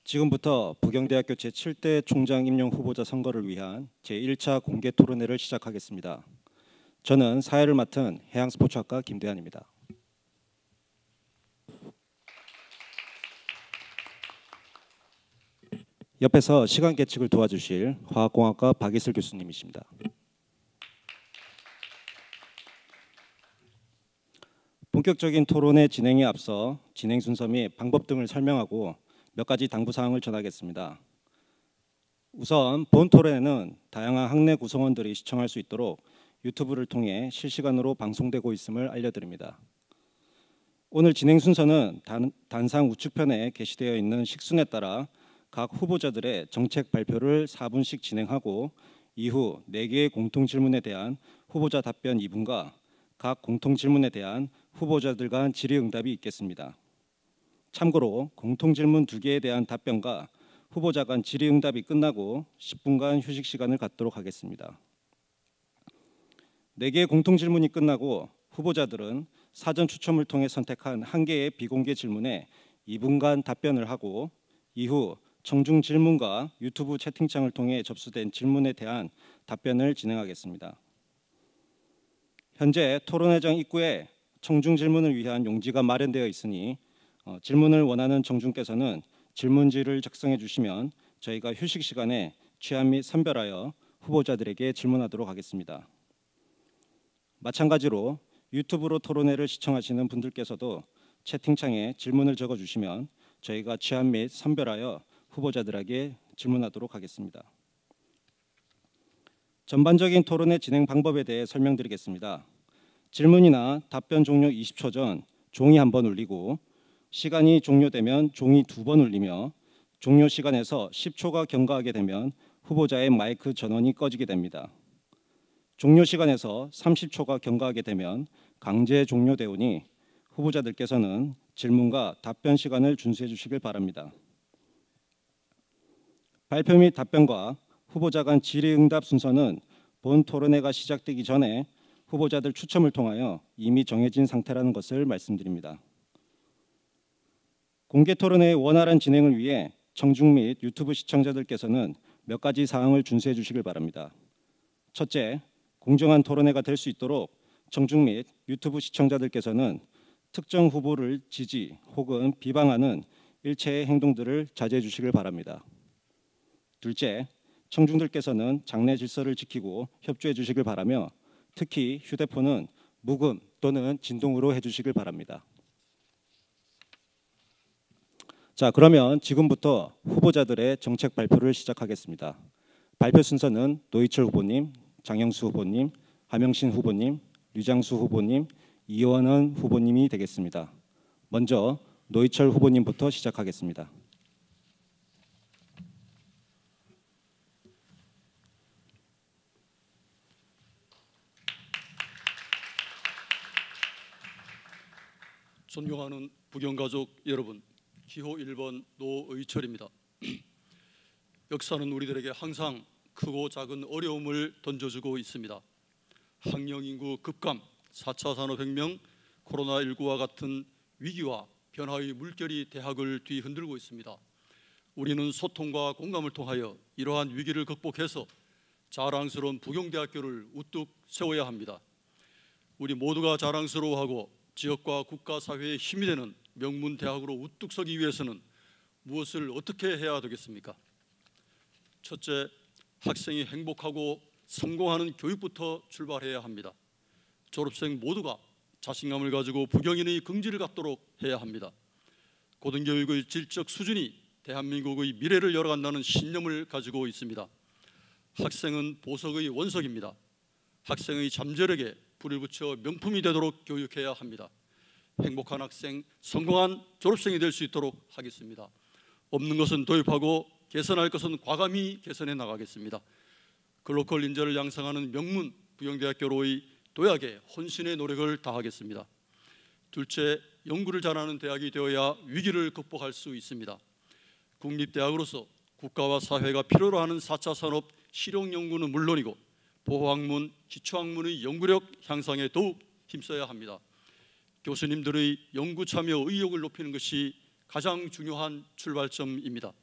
지금부터 부경대학교 제7대 총장 임용 후보자 선거를 위한 제1차 공개 토론회를 시작하겠습니다. 저는 사회를 맡은 해양스포츠학과 김대한입니다. 옆에서 시간 계측을 도와주실 화학공학과 박이슬 교수님이십니다. 본격적인 토론회 진행에 앞서 진행 순서 및 방법 등을 설명하고 몇 가지 당부사항을 전하겠습니다. 우선 본 토론회는 다양한 학내 구성원들이 시청할 수 있도록 유튜브를 통해 실시간으로 방송되고 있음을 알려드립니다. 오늘 진행 순서는 단상 우측편에 게시되어 있는 식순에 따라 각 후보자들의 정책 발표를 4분씩 진행하고 이후 4개의 공통 질문에 대한 후보자 답변 2분과 각 공통 질문에 대한 후보자들 간 질의응답이 있겠습니다. 참고로 공통 질문 2개에 대한 답변과 후보자 간 질의응답이 끝나고 10분간 휴식 시간을 갖도록 하겠습니다. 4개의 공통 질문이 끝나고 후보자들은 사전 추첨을 통해 선택한 1개의 비공개 질문에 2분간 답변을 하고 이후 청중 질문과 유튜브 채팅창을 통해 접수된 질문에 대한 답변을 진행하겠습니다. 현재 토론회장 입구에 청중 질문을 위한 용지가 마련되어 있으니 질문을 원하는 청중께서는 질문지를 작성해 주시면 저희가 휴식 시간에 취합 및 선별하여 후보자들에게 질문하도록 하겠습니다. 마찬가지로 유튜브로 토론회를 시청하시는 분들께서도 채팅창에 질문을 적어주시면 저희가 취합 및 선별하여 후보자들에게 질문하도록 하겠습니다. 전반적인 토론회 진행 방법에 대해 설명드리겠습니다. 질문이나 답변 종료 20초 전 종이 한번 울리고 시간이 종료되면 종이 2번 울리며 종료 시간에서 10초가 경과하게 되면 후보자의 마이크 전원이 꺼지게 됩니다. 종료 시간에서 30초가 경과하게 되면 강제 종료되오니 후보자들께서는 질문과 답변 시간을 준수해 주시길 바랍니다. 발표 및 답변과 후보자 간 질의응답 순서는 본 토론회가 시작되기 전에 후보자들 추첨을 통하여 이미 정해진 상태라는 것을 말씀드립니다. 공개 토론회의 원활한 진행을 위해 청중 및 유튜브 시청자들께서는 몇 가지 사항을 준수해 주시길 바랍니다. 첫째, 공정한 토론회가 될 수 있도록 청중 및 유튜브 시청자들께서는 특정 후보를 지지 혹은 비방하는 일체의 행동들을 자제해 주시길 바랍니다. 둘째, 청중들께서는 장내 질서를 지키고 협조해 주시길 바라며 특히 휴대폰은 묵음 또는 진동으로 해주시길 바랍니다. 자, 그러면 지금부터 후보자들의 정책 발표를 시작하겠습니다. 발표 순서는 노희철 후보님, 장영수 후보님, 하명신 후보님, 류장수 후보님, 이원은 후보님이 되겠습니다. 먼저 노희철 후보님부터 시작하겠습니다. 존경하는 부경가족 여러분, 기호 1번 노의철입니다. 역사는 우리들에게 항상 크고 작은 어려움을 던져주고 있습니다. 학령인구 급감, 4차 산업혁명, 코로나19와 같은 위기와 변화의 물결이 대학을 뒤흔들고 있습니다. 우리는 소통과 공감을 통하여 이러한 위기를 극복해서 자랑스러운 부경대학교를 우뚝 세워야 합니다. 우리 모두가 자랑스러워하고 지역과 국가 사회에 힘이 되는 명문대학으로 우뚝 서기 위해서는 무엇을 어떻게 해야 되겠습니까? 첫째, 학생이 행복하고 성공하는 교육부터 출발해야 합니다. 졸업생 모두가 자신감을 가지고 부경인의 긍지를 갖도록 해야 합니다. 고등교육의 질적 수준이 대한민국의 미래를 열어간다는 신념을 가지고 있습니다. 학생은 보석의 원석입니다. 학생의 잠재력에 불을 붙여 명품이 되도록 교육해야 합니다. 행복한 학생, 성공한 졸업생이 될 수 있도록 하겠습니다. 없는 것은 도입하고 개선할 것은 과감히 개선해 나가겠습니다. 글로컬 인재를 양성하는 명문 부경대학교로의 도약에 혼신의 노력을 다하겠습니다. 둘째, 연구를 잘하는 대학이 되어야 위기를 극복할 수 있습니다. 국립대학으로서 국가와 사회가 필요로 하는 4차 산업 실용연구는 물론이고 보호학문, 기초학문의 연구력 향상에 더욱 힘써야 합니다. 교수님들의 연구 참여 의욕을 높이는 것이 가장 중요한 출발점입니다.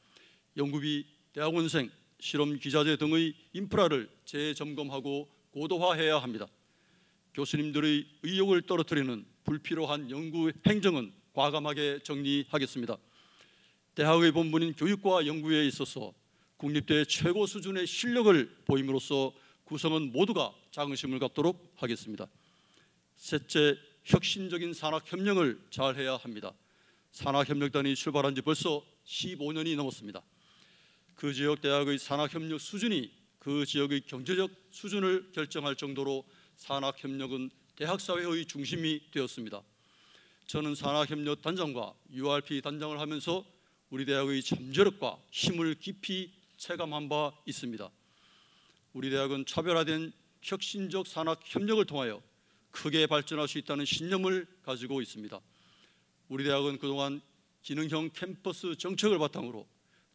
연구비, 대학원생, 실험 기자재 등의 인프라를 재점검하고 고도화해야 합니다. 교수님들의 의욕을 떨어뜨리는 불필요한 연구 행정은 과감하게 정리하겠습니다. 대학의 본분인 교육과 연구에 있어서 국립대 최고 수준의 실력을 보임으로써 구성원 모두가 자긍심을 갖도록 하겠습니다. 셋째, 혁신적인 산학협력을 잘해야 합니다. 산학협력단이 출발한 지 벌써 15년이 넘었습니다. 그 지역 대학의 산학협력 수준이 그 지역의 경제적 수준을 결정할 정도로 산학협력은 대학사회의 중심이 되었습니다. 저는 산학협력 단장과 URP 단장을 하면서 우리 대학의 잠재력과 힘을 깊이 체감한 바 있습니다. 우리 대학은 차별화된 혁신적 산학협력을 통하여 크게 발전할 수 있다는 신념을 가지고 있습니다. 우리 대학은 그동안 기능형 캠퍼스 정책을 바탕으로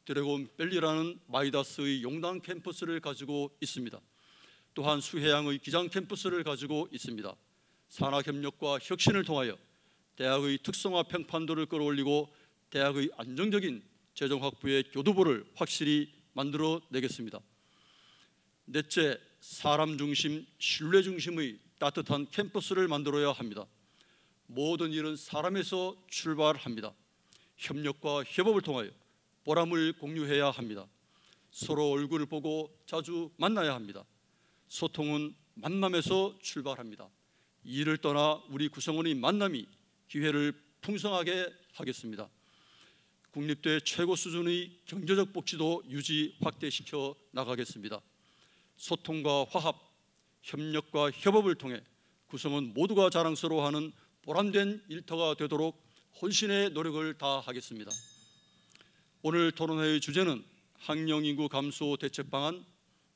드래곤밸리라는 마이다스의 용당 캠퍼스를 가지고 있습니다. 또한 수해양의 기장 캠퍼스를 가지고 있습니다. 산학협력과 혁신을 통하여 대학의 특성화 평판도를 끌어올리고 대학의 안정적인 재정 확보의 교두보를 확실히 만들어내겠습니다. 넷째, 사람 중심, 신뢰 중심의 따뜻한 캠퍼스를 만들어야 합니다. 모든 일은 사람에서 출발합니다. 협력과 협업을 통하여 보람을 공유해야 합니다. 서로 얼굴을 보고 자주 만나야 합니다. 소통은 만남에서 출발합니다. 일을 떠나 우리 구성원의 만남이 기회를 풍성하게 하겠습니다. 국립대 최고 수준의 경제적 복지도 유지 확대시켜 나가겠습니다. 소통과 화합, 협력과 협업을 통해 구성원 모두가 자랑스러워하는 보람된 일터가 되도록 혼신의 노력을 다하겠습니다. 오늘 토론회의 주제는 학령인구 감소 대책 방안,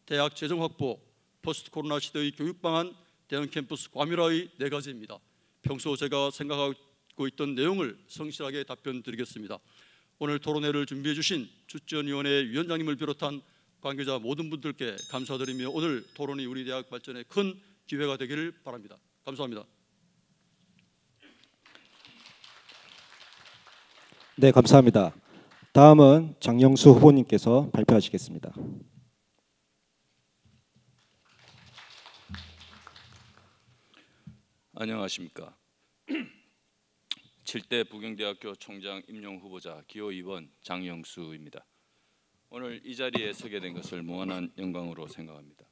대학 재정 확보, 포스트 코로나 시대의 교육 방안, 대형 캠퍼스 과밀화의 4가지입니다. 평소 제가 생각하고 있던 내용을 성실하게 답변 드리겠습니다. 오늘 토론회를 준비해 주신 주전위원회 위원장님을 비롯한 관계자 모든 분들께 감사드리며 오늘 토론이 우리 대학 발전에 큰 기회가 되기를 바랍니다. 감사합니다. 네, 감사합니다. 다음은 장영수 후보님께서 발표하시겠습니다. 안녕하십니까. 7대 부경대학교 총장 임용 후보자 기호 2번 장영수입니다. 오늘 이 자리에 서게 된 것을 무한한 영광으로 생각합니다.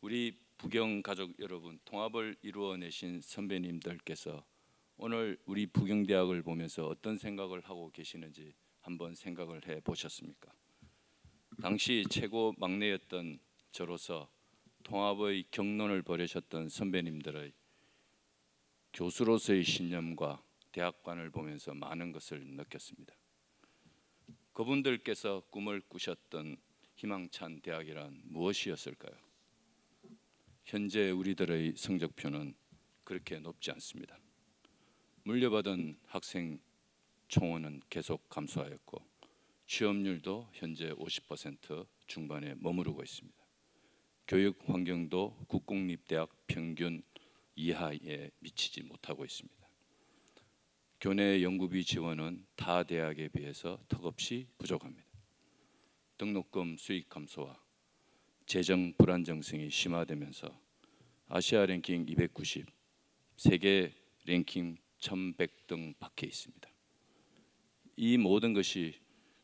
우리 부경 가족 여러분, 통합을 이루어내신 선배님들께서 오늘 우리 부경대학을 보면서 어떤 생각을 하고 계시는지 한번 생각을 해보셨습니까? 당시 최고 막내였던 저로서 통합의 경론을 벌이셨던 선배님들의 교수로서의 신념과 대학관을 보면서 많은 것을 느꼈습니다. 그분들께서 꿈을 꾸셨던 희망찬 대학이란 무엇이었을까요? 현재 우리들의 성적표는 그렇게 높지 않습니다. 물려받은 학생 총원은 계속 감소하였고 취업률도 현재 50% 중반에 머무르고 있습니다. 교육 환경도 국공립대학 평균 이하에 미치지 못하고 있습니다. 교내 연구비 지원은 타 대학에 비해서 턱없이 부족합니다. 등록금 수익 감소와 재정 불안정성이 심화되면서 아시아 랭킹 290, 세계 랭킹 1100 등 박해 있습니다. 이 모든 것이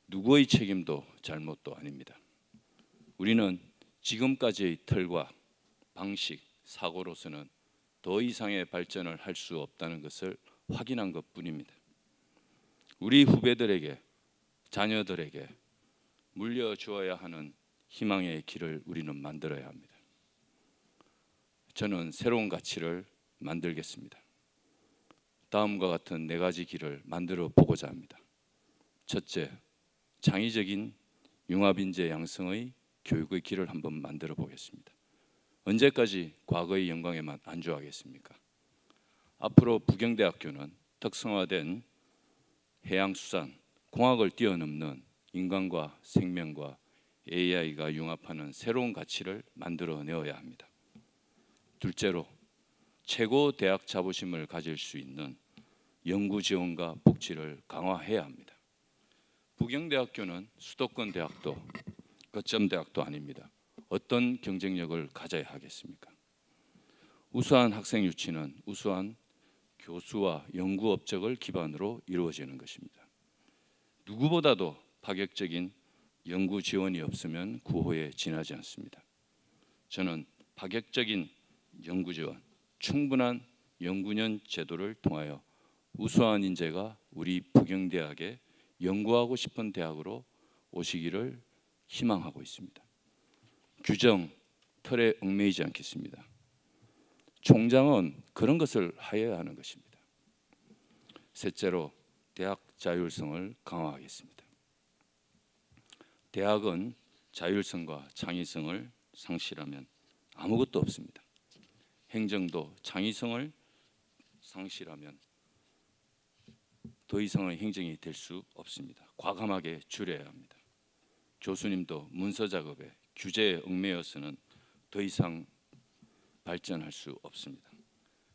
누구의 책임도 잘못도 아닙니다. 우리는 지금까지의 틀과 방식, 사고로서는 더 이상의 발전을 할 수 없다는 것을 확인한 것뿐입니다. 우리 후배들에게, 자녀들에게 물려주어야 하는 희망의 길을 우리는 만들어야 합니다. 저는 새로운 가치를 만들겠습니다. 다음과 같은 4가지 길을 만들어 보고자 합니다. 첫째, 창의적인 융합인재 양성의 교육의 길을 한번 만들어 보겠습니다. 언제까지 과거의 영광에만 안주하겠습니까? 앞으로 부경대학교는 특성화된 해양수산, 공학을 뛰어넘는 인간과 생명과 AI가 융합하는 새로운 가치를 만들어내어야 합니다. 둘째로, 최고 대학 자부심을 가질 수 있는 연구 지원과 복지를 강화해야 합니다. 부경대학교는 수도권 대학도 거점 대학도 아닙니다. 어떤 경쟁력을 가져야 하겠습니까? 우수한 학생 유치는 우수한 교수와 연구 업적을 기반으로 이루어지는 것입니다. 누구보다도 파격적인 연구 지원이 없으면 구호에 지나지 않습니다. 저는 파격적인 연구 지원, 충분한 연구년 제도를 통하여 우수한 인재가 우리 부경대학에 연구하고 싶은 대학으로 오시기를 희망하고 있습니다. 규정, 틀에 얽매이지 않겠습니다. 총장은 그런 것을 하여야 하는 것입니다. 셋째로 대학 자율성을 강화하겠습니다. 대학은 자율성과 창의성을 상실하면 아무것도 없습니다. 행정도 창의성을 상실하면 더 이상의 행정이 될 수 없습니다. 과감하게 줄여야 합니다. 교수님도 문서 작업에 규제에 얽매여서는 더 이상 발전할 수 없습니다.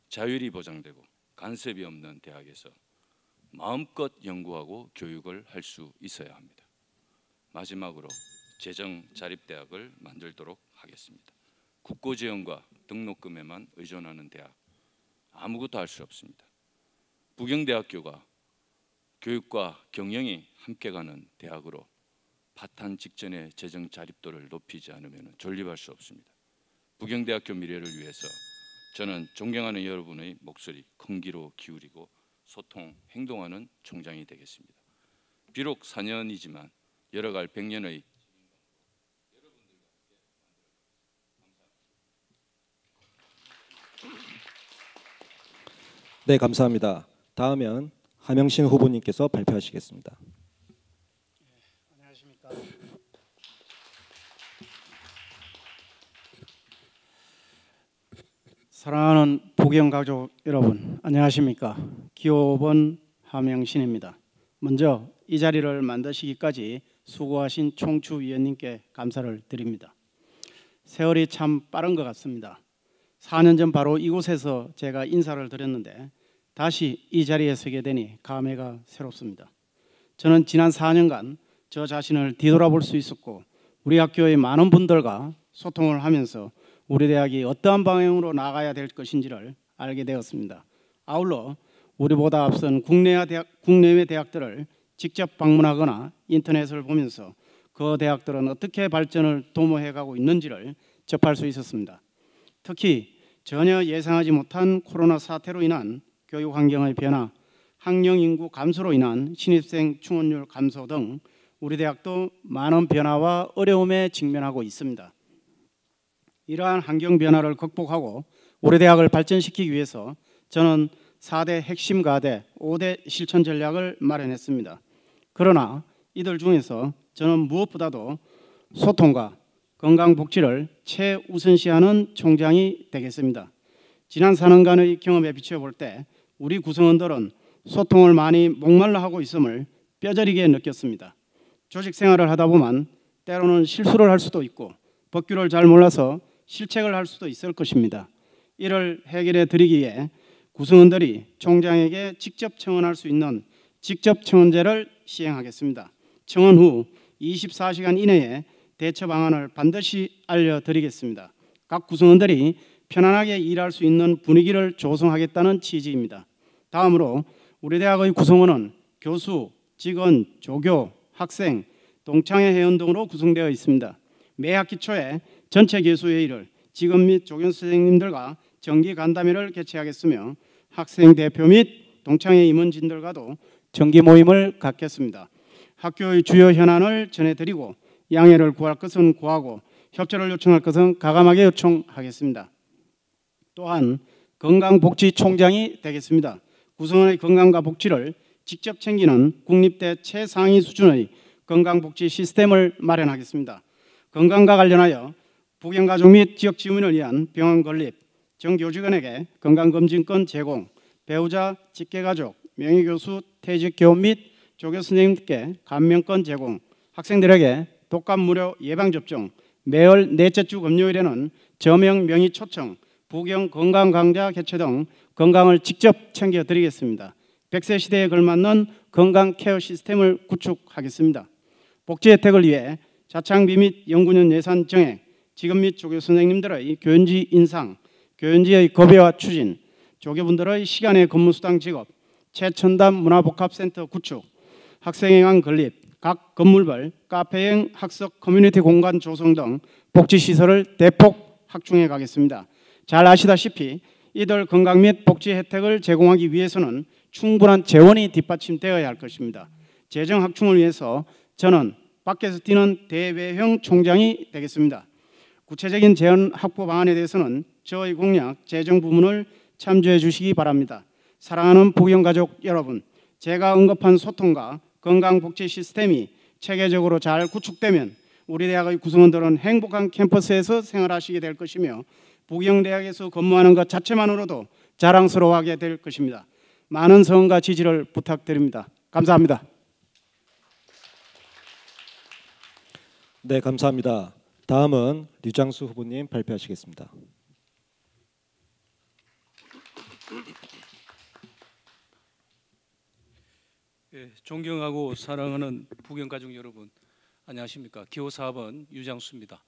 자율이 보장되고 간섭이 없는 대학에서 마음껏 연구하고 교육을 할 수 있어야 합니다. 마지막으로 재정 자립대학을 만들도록 하겠습니다. 국고지원과 등록금에만 의존하는 대학, 아무것도 할 수 없습니다. 부경대학교가 교육과 경영이 함께 가는 대학으로 파탄 직전의 재정 자립도를 높이지 않으면 존립할 수 없습니다. 부경대학교 미래를 위해서 저는 존경하는 여러분의 목소리 큰 귀로 기울이고 소통, 행동하는 총장이 되겠습니다. 비록 4년이지만 열어갈 100년의 네, 감사합니다. 다음은 하명신 후보님께서 발표하시겠습니다. 안녕하십니까. 사랑하는 부경 가족 여러분, 안녕하십니까. 기호 5번 하명신입니다. 먼저 이 자리를 만드시기까지 수고하신 총추위원님께 감사를 드립니다. 세월이 참 빠른 것 같습니다. 4년 전 바로 이곳에서 제가 인사를 드렸는데 다시 이 자리에 서게 되니 감회가 새롭습니다. 저는 지난 4년간 저 자신을 뒤돌아볼 수 있었고 우리 학교의 많은 분들과 소통을 하면서 우리 대학이 어떠한 방향으로 나가야 될 것인지를 알게 되었습니다. 아울러 우리보다 앞선 국내외 대학들을 직접 방문하거나 인터넷을 보면서 그 대학들은 어떻게 발전을 도모해가고 있는지를 접할 수 있었습니다. 특히 전혀 예상하지 못한 코로나 사태로 인한 교육 환경의 변화, 학령 인구 감소로 인한 신입생 충원율 감소 등 우리 대학도 많은 변화와 어려움에 직면하고 있습니다. 이러한 환경 변화를 극복하고 우리 대학을 발전시키기 위해서 저는 4대 핵심 가대 5대 실천 전략을 마련했습니다. 그러나 이들 중에서 저는 무엇보다도 소통과 건강복지를 최우선시하는 총장이 되겠습니다. 지난 4년간의 경험에 비춰볼 때 우리 구성원들은 소통을 많이 목말라 하고 있음을 뼈저리게 느꼈습니다. 조직 생활을 하다 보면 때로는 실수를 할 수도 있고 법규를 잘 몰라서 실책을 할 수도 있을 것입니다. 이를 해결해 드리기에 구성원들이 총장에게 직접 청원할 수 있는 직접 청원제를 시행하겠습니다. 청원 후 24시간 이내에 대처 방안을 반드시 알려드리겠습니다. 각 구성원들이 편안하게 일할 수 있는 분위기를 조성하겠다는 취지입니다. 다음으로 우리 대학의 구성원은 교수, 직원, 조교, 학생, 동창회 회원 등으로 구성되어 있습니다. 매 학기 초에 전체 교수회의를 직원 및 조교 선생님들과 정기 간담회를 개최하겠으며 학생 대표 및 동창회 임원진들과도 정기 모임을 갖겠습니다. 학교의 주요 현안을 전해드리고 양해를 구할 것은 구하고 협조를 요청할 것은 가감하게 요청하겠습니다. 또한 건강복지총장이 되겠습니다. 구성원의 건강과 복지를 직접 챙기는 국립대 최상위 수준의 건강복지 시스템을 마련하겠습니다. 건강과 관련하여 부경가족 및 지역 지문을 위한 병원 건립, 정교직원에게 건강검진권 제공, 배우자, 직계가족, 명예교수, 퇴직교원 및 조교 선생님께 감면권 제공, 학생들에게 독감 무료 예방접종, 매월 넷째 주 금요일에는 저명 명의 초청, 부경 건강 강좌 개최 등 건강을 직접 챙겨드리겠습니다. 100세 시대에 걸맞는 건강 케어 시스템을 구축하겠습니다. 복지 혜택을 위해 자창비 및 연구년 예산 정액, 직업 및 조교 선생님들의 교연지 인상, 교연지의 급여화 추진, 조교분들의 시간의 근무수당 지급, 최첨단 문화복합센터 구축, 학생회관 건립, 각 건물별 카페형 학습 커뮤니티 공간 조성 등 복지시설을 대폭 확충해 가겠습니다. 잘 아시다시피 이들 건강 및 복지 혜택을 제공하기 위해서는 충분한 재원이 뒷받침되어야 할 것입니다. 재정 확충을 위해서 저는 밖에서 뛰는 대외형 총장이 되겠습니다. 구체적인 재원 확보 방안에 대해서는 저의 공약 재정 부문을 참조해 주시기 바랍니다. 사랑하는 부경가족 여러분, 제가 언급한 소통과 건강복지 시스템이 체계적으로 잘 구축되면 우리 대학의 구성원들은 행복한 캠퍼스에서 생활하시게 될 것이며 부경대학에서 근무하는 것 자체만으로도 자랑스러워하게 될 것입니다. 많은 성원과 지지를 부탁드립니다. 감사합니다. 네, 감사합니다. 다음은 류장수 후보님 발표하시겠습니다. 예, 존경하고 사랑하는 부경가족 여러분, 안녕하십니까? 기호 4번 유장수입니다.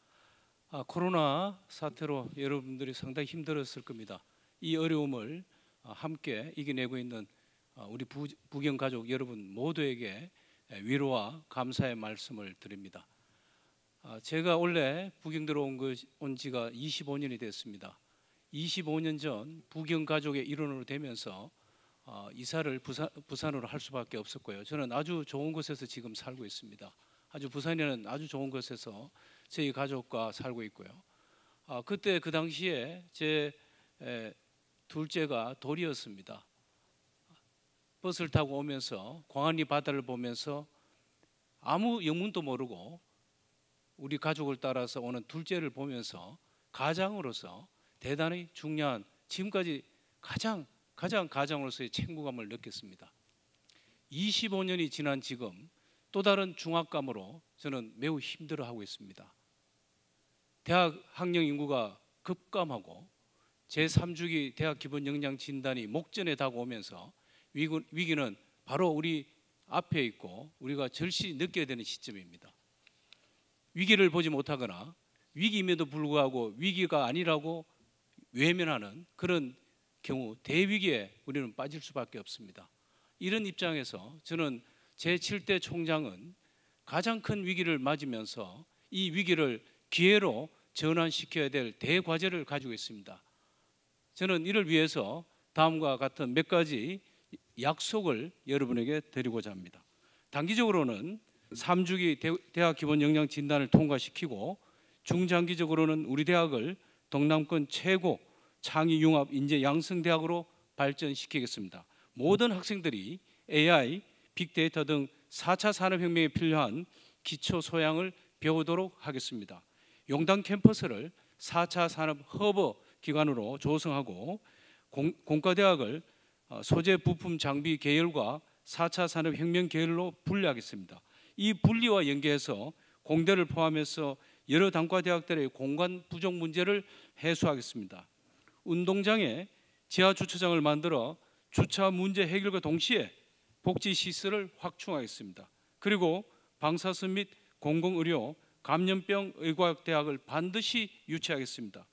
코로나 사태로 여러분들이 상당히 힘들었을 겁니다. 이 어려움을 함께 이겨내고 있는 우리 부경가족 여러분 모두에게 위로와 감사의 말씀을 드립니다. 제가 원래 부경 들어온 지가 25년이 됐습니다. 25년 전 부경가족의 일원으로 되면서 이사를 부산으로 할 수밖에 없었고요. 저는 아주 좋은 곳에서 지금 살고 있습니다. 부산에는 아주 좋은 곳에서 저희 가족과 살고 있고요. 그때 그 당시에 제 둘째가 돌이었습니다. 버스를 타고 오면서 광안리 바다를 보면서 아무 영문도 모르고 우리 가족을 따라서 오는 둘째를 보면서 가장으로서 대단히 중요한, 지금까지 가장 가장으로서의 책무감을 느꼈습니다. 25년이 지난 지금 또 다른 중압감으로 저는 매우 힘들어하고 있습니다. 대학 학령 인구가 급감하고 제3주기 대학 기본 역량 진단이 목전에 다가오면서 위기는 바로 우리 앞에 있고 우리가 절실히 느껴야 되는 시점입니다. 위기를 보지 못하거나 위기임에도 불구하고 위기가 아니라고 외면하는 그런 경우 대위기에 우리는 빠질 수밖에 없습니다. 이런 입장에서 저는 제7대 총장은 가장 큰 위기를 맞으면서 이 위기를 기회로 전환시켜야 될 대과제를 가지고 있습니다. 저는 이를 위해서 다음과 같은 몇 가지 약속을 여러분에게 드리고자 합니다. 단기적으로는 3주기 대학 기본 역량 진단을 통과시키고 중장기적으로는 우리 대학을 동남권 최고 창의 융합 인재 양성 대학으로 발전시키겠습니다. 모든 학생들이 AI, 빅데이터 등 4차 산업혁명에 필요한 기초 소양을 배우도록 하겠습니다. 용당 캠퍼스를 4차 산업 허브 기관으로 조성하고 공과대학을 소재 부품 장비 계열과 4차 산업혁명 계열로 분리하겠습니다. 이 분리와 연계해서 공대를 포함해서 여러 단과대학들의 공간 부족 문제를 해소하겠습니다. 운동장에 지하 주차장을 만들어 주차 문제 해결과 동시에 복지 시설을 확충하겠습니다. 그리고 방사선 및 공공의료, 감염병 의과학대학을 반드시 유치하겠습니다.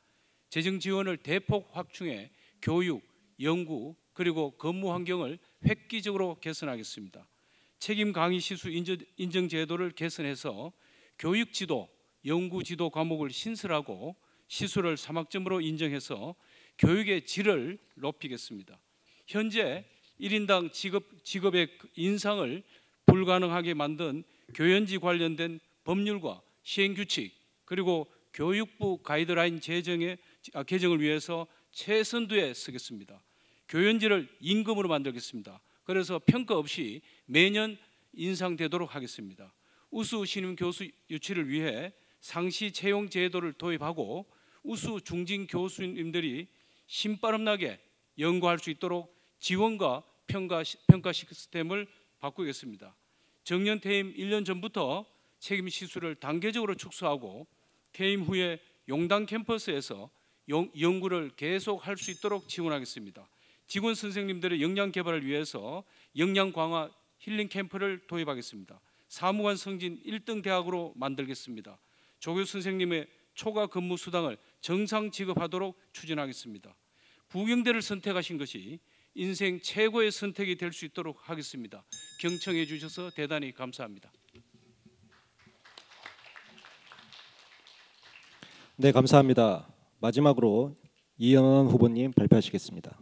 재정 지원을 대폭 확충해 교육, 연구 그리고 근무 환경을 획기적으로 개선하겠습니다. 책임 강의 시수 인정 제도를 개선해서 교육 지도, 연구 지도 과목을 신설하고 시수를 3학점으로 인정해서 교육의 질을 높이겠습니다. 현재 1인당 직업의 인상을 불가능하게 만든 교연지 관련된 법률과 시행규칙 그리고 교육부 가이드라인 개정을 위해서 최선두에 서겠습니다. 교연지를 임금으로 만들겠습니다. 그래서 평가 없이 매년 인상되도록 하겠습니다. 우수 신임 교수 유치를 위해 상시 채용 제도를 도입하고 우수 중진 교수님들이 신바람나게 연구할 수 있도록 지원과 평가 시스템을 바꾸겠습니다. 정년 퇴임 1년 전부터 책임 시수를 단계적으로 축소하고 퇴임 후에 용당 캠퍼스에서 연구를 계속할 수 있도록 지원하겠습니다. 직원 선생님들의 역량 개발을 위해서 역량 강화 힐링 캠프를 도입하겠습니다. 사무관 승진 1등 대학으로 만들겠습니다. 조교 선생님의 초과 근무 수당을 정상 지급하도록 추진하겠습니다. 부경대를 선택하신 것이 인생 최고의 선택이 될 수 있도록 하겠습니다. 경청해 주셔서 대단히 감사합니다. 네, 감사합니다. 마지막으로 이영원 후보님 발표하시겠습니다.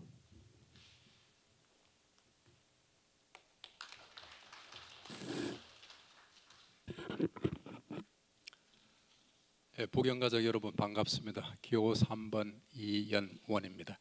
부경가족 여러분 반갑습니다. 기호 3번 이연원입니다.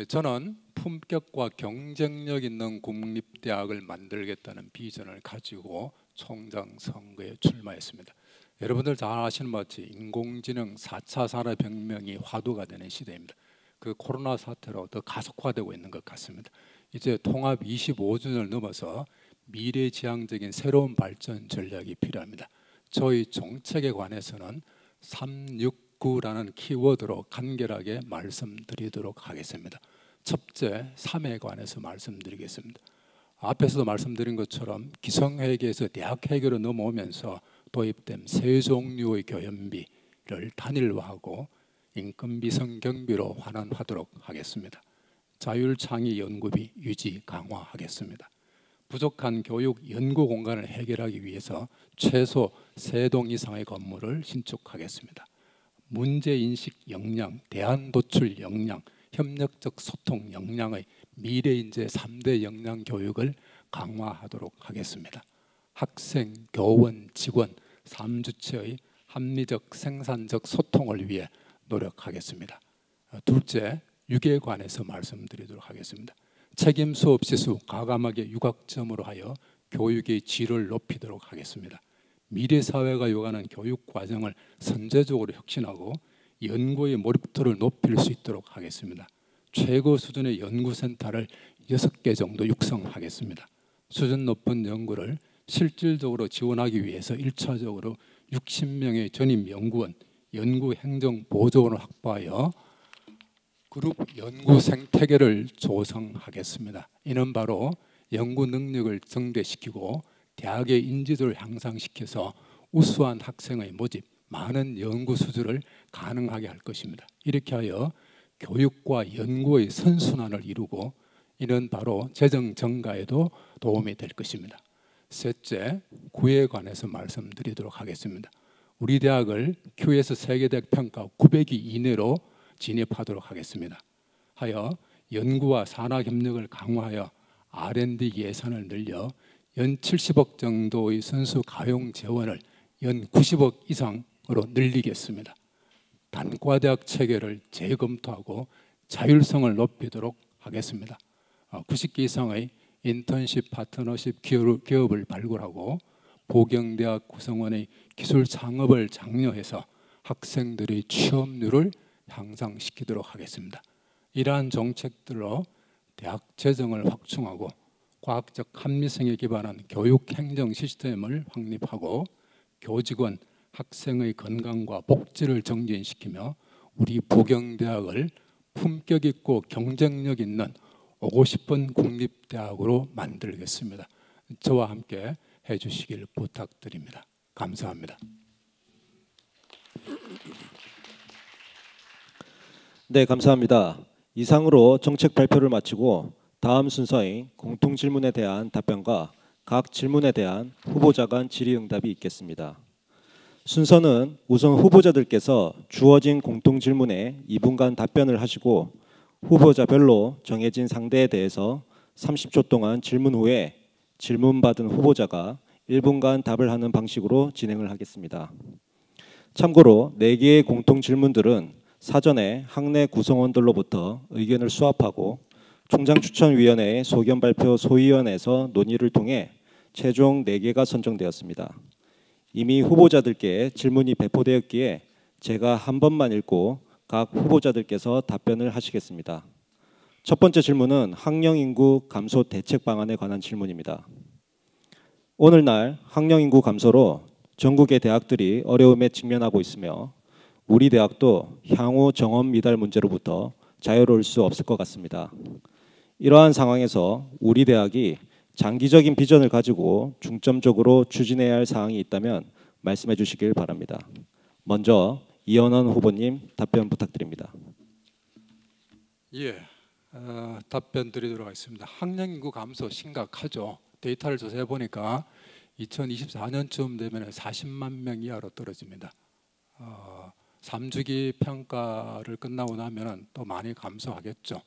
저는 품격과 경쟁력 있는 국립대학을 만들겠다는 비전을 가지고 총장 선거에 출마했습니다. 여러분들 잘 아시는 것 같이 인공지능 4차 산업혁명이 화두가 되는 시대입니다. 그 코로나 사태로 더 가속화되고 있는 것 같습니다. 이제 통합 25주년을 넘어서 미래지향적인 새로운 발전 전략이 필요합니다. 저희 정책에 관해서는 369라는 키워드로 간결하게 말씀드리도록 하겠습니다. 첫째, 3에 관해서 말씀드리겠습니다. 앞에서도 말씀드린 것처럼 기성회계에서 대학회계로 넘어오면서 도입된 세 종류의 교연비를 단일화하고 인건비 성경비로 환원하도록 하겠습니다. 자율창의 연구비 유지 강화하겠습니다. 부족한 교육 연구 공간을 해결하기 위해서 최소 3동 이상의 건물을 신축하겠습니다. 문제인식 역량, 대안 도출 역량, 협력적 소통 역량의 미래인재 3대 역량 교육을 강화하도록 하겠습니다. 학생, 교원, 직원, 3주체의 합리적 생산적 소통을 위해 노력하겠습니다. 둘째, 육에 관해서 말씀드리도록 하겠습니다. 책임 수업 시수 과감하게 육학점으로 하여 교육의 질을 높이도록 하겠습니다. 미래 사회가 요구하는 교육 과정을 선제적으로 혁신하고 연구의 몰입도를 높일 수 있도록 하겠습니다. 최고 수준의 연구센터를 6개 정도 육성하겠습니다. 수준 높은 연구를 실질적으로 지원하기 위해서 1차적으로 60명의 전임 연구원, 연구행정보조원을 확보하여 그룹 연구 생태계를 조성하겠습니다. 이는 바로 연구 능력을 증대시키고 대학의 인지도를 향상시켜서 우수한 학생의 모집, 많은 연구 수주를 가능하게 할 것입니다. 이렇게 하여 교육과 연구의 선순환을 이루고 이는 바로 재정 증가에도 도움이 될 것입니다. 셋째, 구에 관해서 말씀드리도록 하겠습니다. 우리 대학을 QS 세계대학 평가 900위 이내로 진입하도록 하겠습니다. 하여 연구와 산학 협력을 강화하여 R&D 예산을 늘려 연 70억 정도의 선수 가용 재원을 연 90억 이상으로 늘리겠습니다. 단과대학 체계를 재검토하고 자율성을 높이도록 하겠습니다. 90개 이상의 인턴십 파트너십 기업을 발굴하고 보경대학 구성원의 기술 창업을 장려해서 학생들의 취업률을 향상시키도록 하겠습니다. 이러한 정책들로 대학 재정을 확충하고 과학적 합리성에 기반한 교육 행정 시스템을 확립하고 교직원, 학생의 건강과 복지를 정진시키며 우리 부경대학을 품격 있고 경쟁력 있는 오고 싶은 국립대학으로 만들겠습니다. 저와 함께 해주시길 부탁드립니다. 감사합니다. 네, 감사합니다. 이상으로 정책 발표를 마치고 다음 순서인 공통 질문에 대한 답변과 각 질문에 대한 후보자 간 질의응답이 있겠습니다. 순서는 우선 후보자들께서 주어진 공통 질문에 2분간 답변을 하시고 후보자별로 정해진 상대에 대해서 30초 동안 질문 후에 질문받은 후보자가 1분간 답을 하는 방식으로 진행을 하겠습니다. 참고로 4개의 공통 질문들은 사전에 학내 구성원들로부터 의견을 수합하고 총장추천위원회의 소견 발표 소위원회에서 논의를 통해 최종 4개가 선정되었습니다. 이미 후보자들께 질문이 배포되었기에 제가 한 번만 읽고 각 후보자들께서 답변을 하시겠습니다. 첫 번째 질문은 학령인구 감소 대책 방안에 관한 질문입니다. 오늘날 학령인구 감소로 전국의 대학들이 어려움에 직면하고 있으며 우리 대학도 향후 정원 미달 문제로부터 자유로울 수 없을 것 같습니다. 이러한 상황에서 우리 대학이 장기적인 비전을 가지고 중점적으로 추진해야 할 사항이 있다면 말씀해 주시길 바랍니다. 먼저 이현원 후보님 답변 부탁드립니다. 예, 답변 드리도록 하겠습니다. 학령 인구 감소 심각하죠. 데이터를 조사해 보니까 2024년쯤 되면 40만 명 이하로 떨어집니다. 3주기 평가를 끝나고 나면 또 많이 감소하겠죠.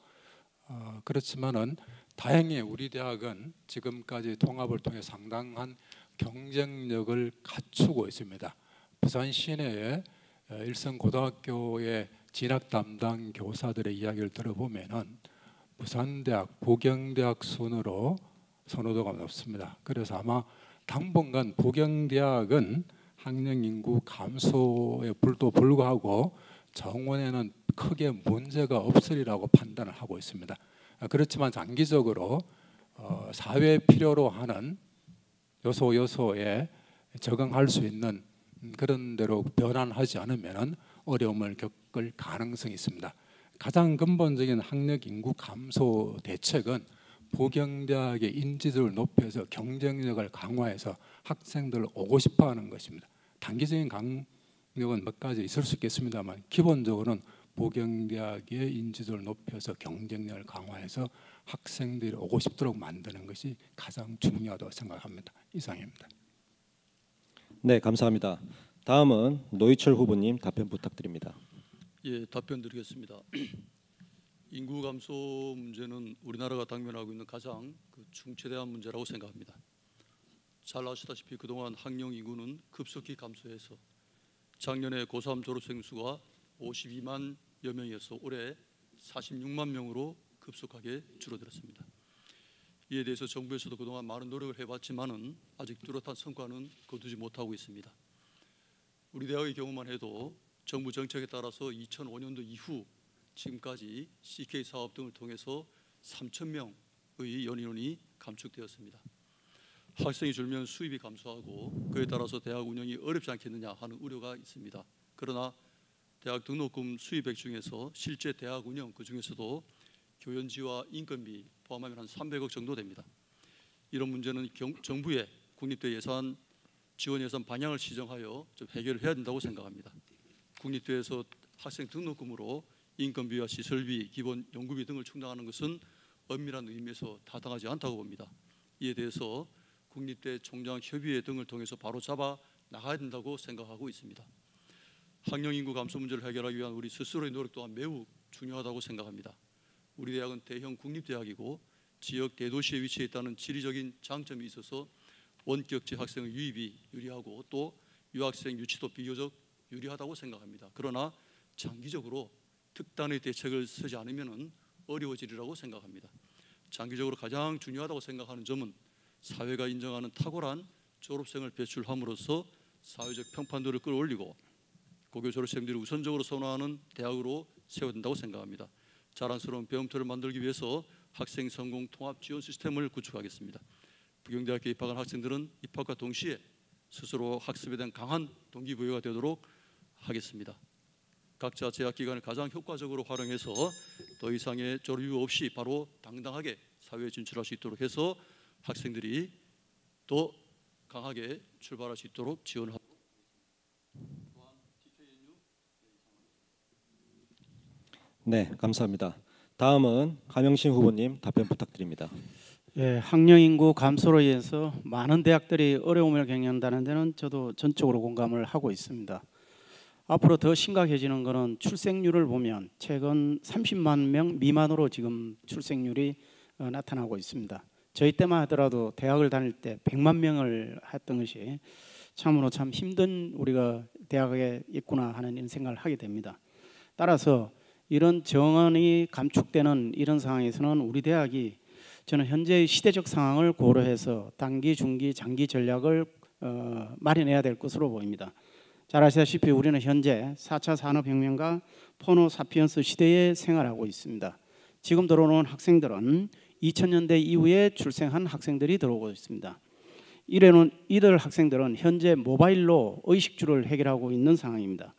그렇지만은 다행히 우리 대학은 지금까지 통합을 통해 상당한 경쟁력을 갖추고 있습니다. 부산 시내의 일성고등학교의 진학 담당 교사들의 이야기를 들어보면은 부산대학, 부경대학 순으로 선호도가 높습니다. 그래서 아마 당분간 부경대학은 학령 인구 감소에 불구하고 정원에는 크게 문제가 없으리라고 판단을 하고 있습니다. 그렇지만 장기적으로 사회 필요로 하는 요소에 적응할 수 있는 그런 대로 변환하지 않으면 어려움을 겪을 가능성이 있습니다. 가장 근본적인 학력 인구 감소 대책은 부경대학의 인지도를 높여서 경쟁력을 강화해서 학생들을 오고 싶어하는 것입니다. 단기적인 강력은 몇 가지 있을 수 있겠습니다만 기본적으로는 부경대학의 인지도를 높여서 경쟁력을 강화해서 학생들이 오고 싶도록 만드는 것이 가장 중요하다고 생각합니다. 이상입니다. 네, 감사합니다. 다음은 노희철 후보님 답변 부탁드립니다. 예, 답변 드리겠습니다. 인구 감소 문제는 우리나라가 당면하고 있는 가장 중체대한 문제라고 생각합니다. 잘 아시다시피 그동안 학령 인구는 급속히 감소해서 작년에 고3 졸업생 수가 52만여 명이어서 올해 46만 명으로 급속하게 줄어들었습니다. 이에 대해서 정부에서도 그동안 많은 노력을 해봤지만은 아직 뚜렷한 성과는 거두지 못하고 있습니다. 우리 대학의 경우만 해도 정부 정책에 따라서 2005년도 이후 지금까지 CK 사업 등을 통해서 3,000명의 연인원이 감축되었습니다. 학생이 줄면 수입이 감소하고 그에 따라서 대학 운영이 어렵지 않겠느냐 하는 우려가 있습니다. 그러나 대학 등록금 수입액 중에서 실제 대학 운영 그중에서도 교연지와 인건비 포함하면 한 300억 정도 됩니다. 이런 문제는 정부의 국립대 예산 지원 예산 방향을 시정하여 좀 해결을 해야 된다고 생각합니다. 국립대에서 학생 등록금으로 인건비와 시설비, 기본 연구비 등을 충당하는 것은 엄밀한 의미에서 타당하지 않다고 봅니다. 이에 대해서 국립대 총장 협의회 등을 통해서 바로 잡아 나가야 된다고 생각하고 있습니다. 학령 인구 감소 문제를 해결하기 위한 우리 스스로의 노력 또한 매우 중요하다고 생각합니다. 우리 대학은 대형 국립대학이고 지역 대도시에 위치해 있다는 지리적인 장점이 있어서 원격제 학생의 유입이 유리하고 또 유학생 유치도 비교적 유리하다고 생각합니다. 그러나 장기적으로 특단의 대책을 쓰지 않으면 어려워지리라고 생각합니다. 장기적으로 가장 중요하다고 생각하는 점은 사회가 인정하는 탁월한 졸업생을 배출함으로써 사회적 평판도를 끌어올리고 고교 졸업생들이 우선적으로 선호하는 대학으로 세워야 된다고 생각합니다. 자랑스러운 배움터를 만들기 위해서 학생 성공 통합 지원 시스템을 구축하겠습니다. 부경대학교에 입학한 학생들은 입학과 동시에 스스로 학습에 대한 강한 동기부여가 되도록 하겠습니다. 각자 재학 기간을 가장 효과적으로 활용해서 더 이상의 졸업 이유 없이 바로 당당하게 사회에 진출할 수 있도록 해서 학생들이 더 강하게 출발할 수 있도록 지원하도록. 네, 감사합니다. 다음은 함영신 후보님 답변 부탁드립니다. 예, 학령 인구 감소로 인해서 많은 대학들이 어려움을 겪는다는 데는 저도 전적으로 공감을 하고 있습니다. 앞으로 더 심각해지는 것은 출생률을 보면 최근 30만 명 미만으로 지금 출생률이 나타나고 있습니다. 저희 때만 하더라도 대학을 다닐 때 100만 명을 했던 것이 참으로 참 힘든 우리가 대학에 있구나 하는 이런 생각을 하게 됩니다. 따라서 이런 정원이 감축되는 이런 상황에서는 우리 대학이 저는 현재의 시대적 상황을 고려해서 단기, 중기, 장기 전략을 마련해야 될 것으로 보입니다. 잘 아시다시피 우리는 현재 4차 산업혁명과 포노사피언스 시대에 생활하고 있습니다. 지금 들어오는 학생들은 2000년대 이후에 출생한 학생들이 들어오고 있습니다. 이들 학생들은 현재 모바일로 의식주를 해결하고 있는 상황입니다.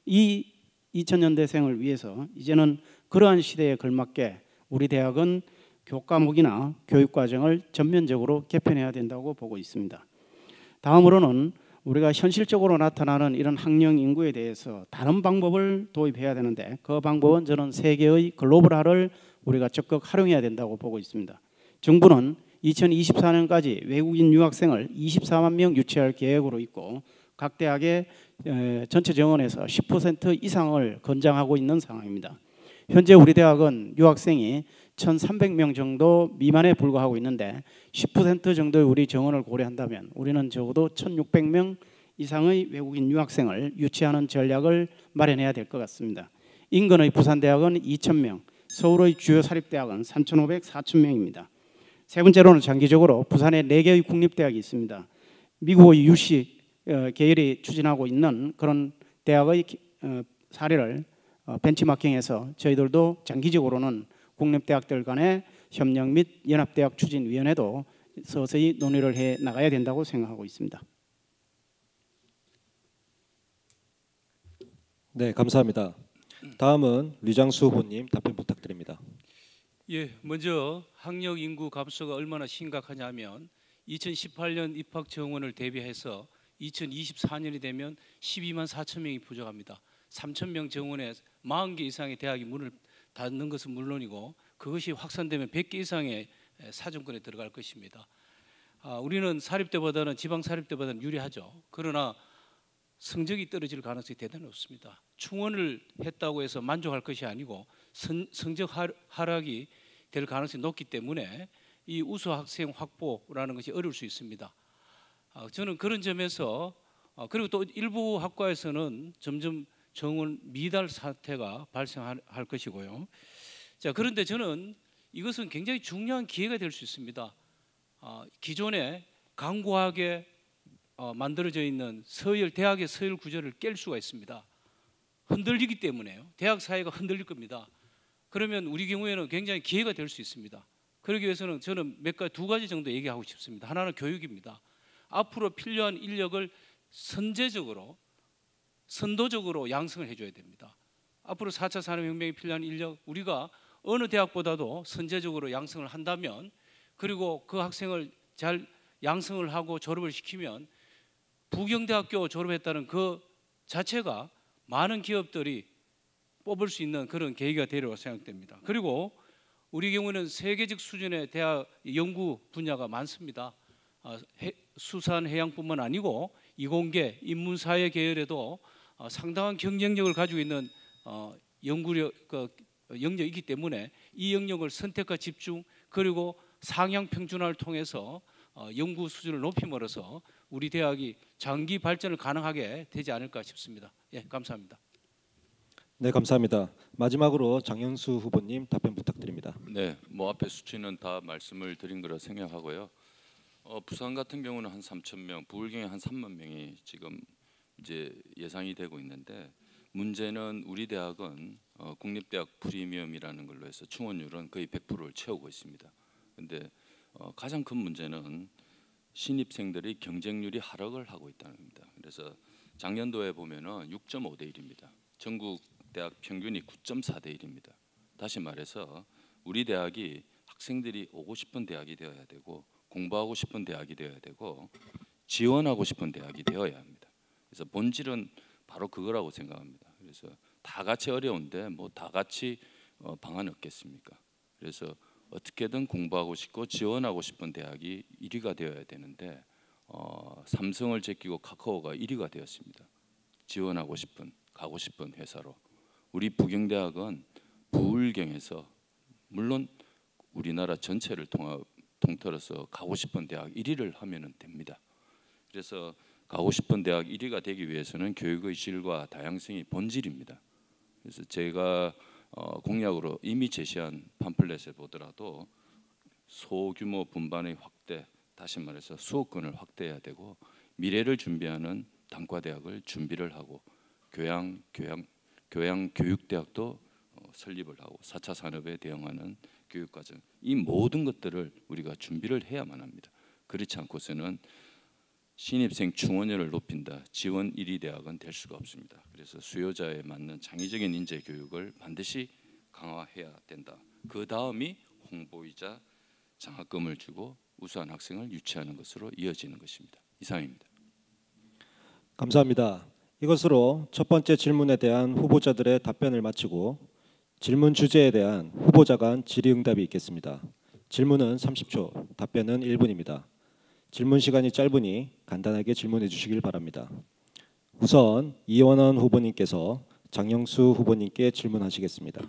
이 2000년대생을 위해서 이제는 그러한 시대에 걸맞게 우리 대학은 교과목이나 교육 과정을 전면적으로 개편해야 된다고 보고 있습니다. 다음으로는 우리가 현실적으로 나타나는 이런 학령 인구에 대해서 다른 방법을 도입해야 되는데, 그 방법은 저는 세계의 글로벌화를 우리가 적극 활용해야 된다고 보고 있습니다. 정부는 2024년까지 외국인 유학생을 24만 명 유치할 계획으로 있고, 각 대학의 전체 정원에서 10% 이상을 권장하고 있는 상황입니다. 현재 우리 대학은 유학생이 1,300명 정도 미만에 불과하고 있는데, 10% 정도의 우리 정원을 고려한다면 우리는 적어도 1,600명 이상의 외국인 유학생을 유치하는 전략을 마련해야 될 것 같습니다. 인근의 부산대학은 2,000명, 서울의 주요 사립대학은 3,500, 4,000명입니다. 세 번째로는 장기적으로 부산에 4개의 국립대학이 있습니다. 미국의 UC 계열이 추진하고 있는 그런 대학의 사례를 벤치마킹해서 저희들도 장기적으로는 국립대학들 간의 협력 및 연합대학 추진위원회도 서서히 논의를 해 나가야 된다고 생각하고 있습니다. 네, 감사합니다. 다음은 류장수 후보님 답변 부탁드립니다. 예, 먼저 학령 인구 감소가 얼마나 심각하냐면 2018년 입학 정원을 대비해서 2024년이 되면 12만 4천 명이 부족합니다. 3천 명 정원에 40개 이상의 대학이 문을 닫는 것은 물론이고, 그것이 확산되면 100개 이상의 사정권에 들어갈 것입니다. 우리는 사립대보다는 지방 사립대보다는 유리하죠. 그러나 성적이 떨어질 가능성이 대단히 높습니다. 충원을 했다고 해서 만족할 것이 아니고 성적 하락이 될 가능성이 높기 때문에 이 우수 학생 확보라는 것이 어려울 수 있습니다. 저는 그런 점에서 그리고 또 일부 학과에서는 점점 정원 미달 사태가 발생할 것이고요. 자, 그런데 저는 이것은 굉장히 중요한 기회가 될 수 있습니다. 기존에 강고하게 만들어져 있는 대학의 서열 구조를 깰 수가 있습니다. 흔들리기 때문에요. 대학 사회가 흔들릴 겁니다. 그러면 우리 경우에는 굉장히 기회가 될 수 있습니다. 그러기 위해서는 저는 두 가지 정도 얘기하고 싶습니다. 하나는 교육입니다. 앞으로 필요한 인력을 선도적으로 양성을 해줘야 됩니다. 앞으로 4차 산업혁명에 필요한 인력, 우리가 어느 대학보다도 선제적으로 양성을 한다면, 그리고 그 학생을 잘 양성을 하고 졸업을 시키면 부경대학교 졸업했다는 그 자체가 많은 기업들이 뽑을 수 있는 그런 계기가 되리라고 생각됩니다. 그리고 우리 경우는 세계적 수준의 대학 연구 분야가 많습니다. 수산 해양뿐만 아니고 이공계, 인문사회 계열에도 상당한 경쟁력을 가지고 있는 영역이 있기 때문에 이 영역을 선택과 집중, 그리고 상향 평준화를 통해서 연구 수준을 높임으로써 우리 대학이 장기 발전을 가능하게 되지 않을까 싶습니다. 예, 감사합니다. 네, 감사합니다. 마지막으로 장영수 후보님 답변 부탁드립니다. 네, 뭐 앞에 수치는 다 말씀을 드린 거라 생각하고요. 부산 같은 경우는 한 3천 명, 부울경에 한 3만 명이 지금 이제 예상이 되고 있는데, 문제는 우리 대학은 국립대학 프리미엄이라는 걸로 해서 충원율은 거의 100%를 채우고 있습니다. 근데 가장 큰 문제는 신입생들이 경쟁률이 하락을 하고 있다는 겁니다. 그래서 작년도에 보면은 6.5대 1입니다. 전국 대학 평균이 9.4대 1입니다. 다시 말해서 우리 대학이 학생들이 오고 싶은 대학이 되어야 되고, 공부하고 싶은 대학이 되어야 되고, 지원하고 싶은 대학이 되어야 합니다. 그래서 본질은 바로 그거라고 생각합니다. 그래서 다 같이 어려운데 뭐 다 같이 방안 없겠습니까? 그래서 어떻게든 공부하고 싶고 지원하고 싶은 대학이 1위가 되어야 되는데, 삼성을 제끼고 카카오가 1위가 되었습니다. 지원하고 싶은, 가고 싶은 회사로. 우리 부경대학은 부울경에서, 물론 우리나라 전체를 통틀어서 가고 싶은 대학 1위를 하면 됩니다. 그래서 가고 싶은 대학 1위가 되기 위해서는 교육의 질과 다양성이 본질입니다. 그래서 제가 공약으로 이미 제시한 팜플렛에 보더라도 소규모 분반의 확대, 다시 말해서 수업권을 확대해야 되고, 미래를 준비하는 단과대학을 준비를 하고, 교육대학도 설립을 하고, 4차 산업에 대응하는 교육과정, 이 모든 것들을 우리가 준비를 해야만 합니다. 그렇지 않고서는 신입생 충원율을 높인다, 지원 1위 대학은 될 수가 없습니다. 그래서 수요자에 맞는 창의적인 인재 교육을 반드시 강화해야 된다. 그 다음이 홍보이자 장학금을 주고 우수한 학생을 유치하는 것으로 이어지는 것입니다. 이상입니다. 감사합니다. 이것으로 첫 번째 질문에 대한 후보자들의 답변을 마치고 질문 주제에 대한 후보자 간 질의응답이 있겠습니다. 질문은 30초, 답변은 1분입니다. 질문 시간이 짧으니 간단하게 질문해 주시길 바랍니다. 우선 이원원 후보님께서 장영수 후보님께 질문하시겠습니다.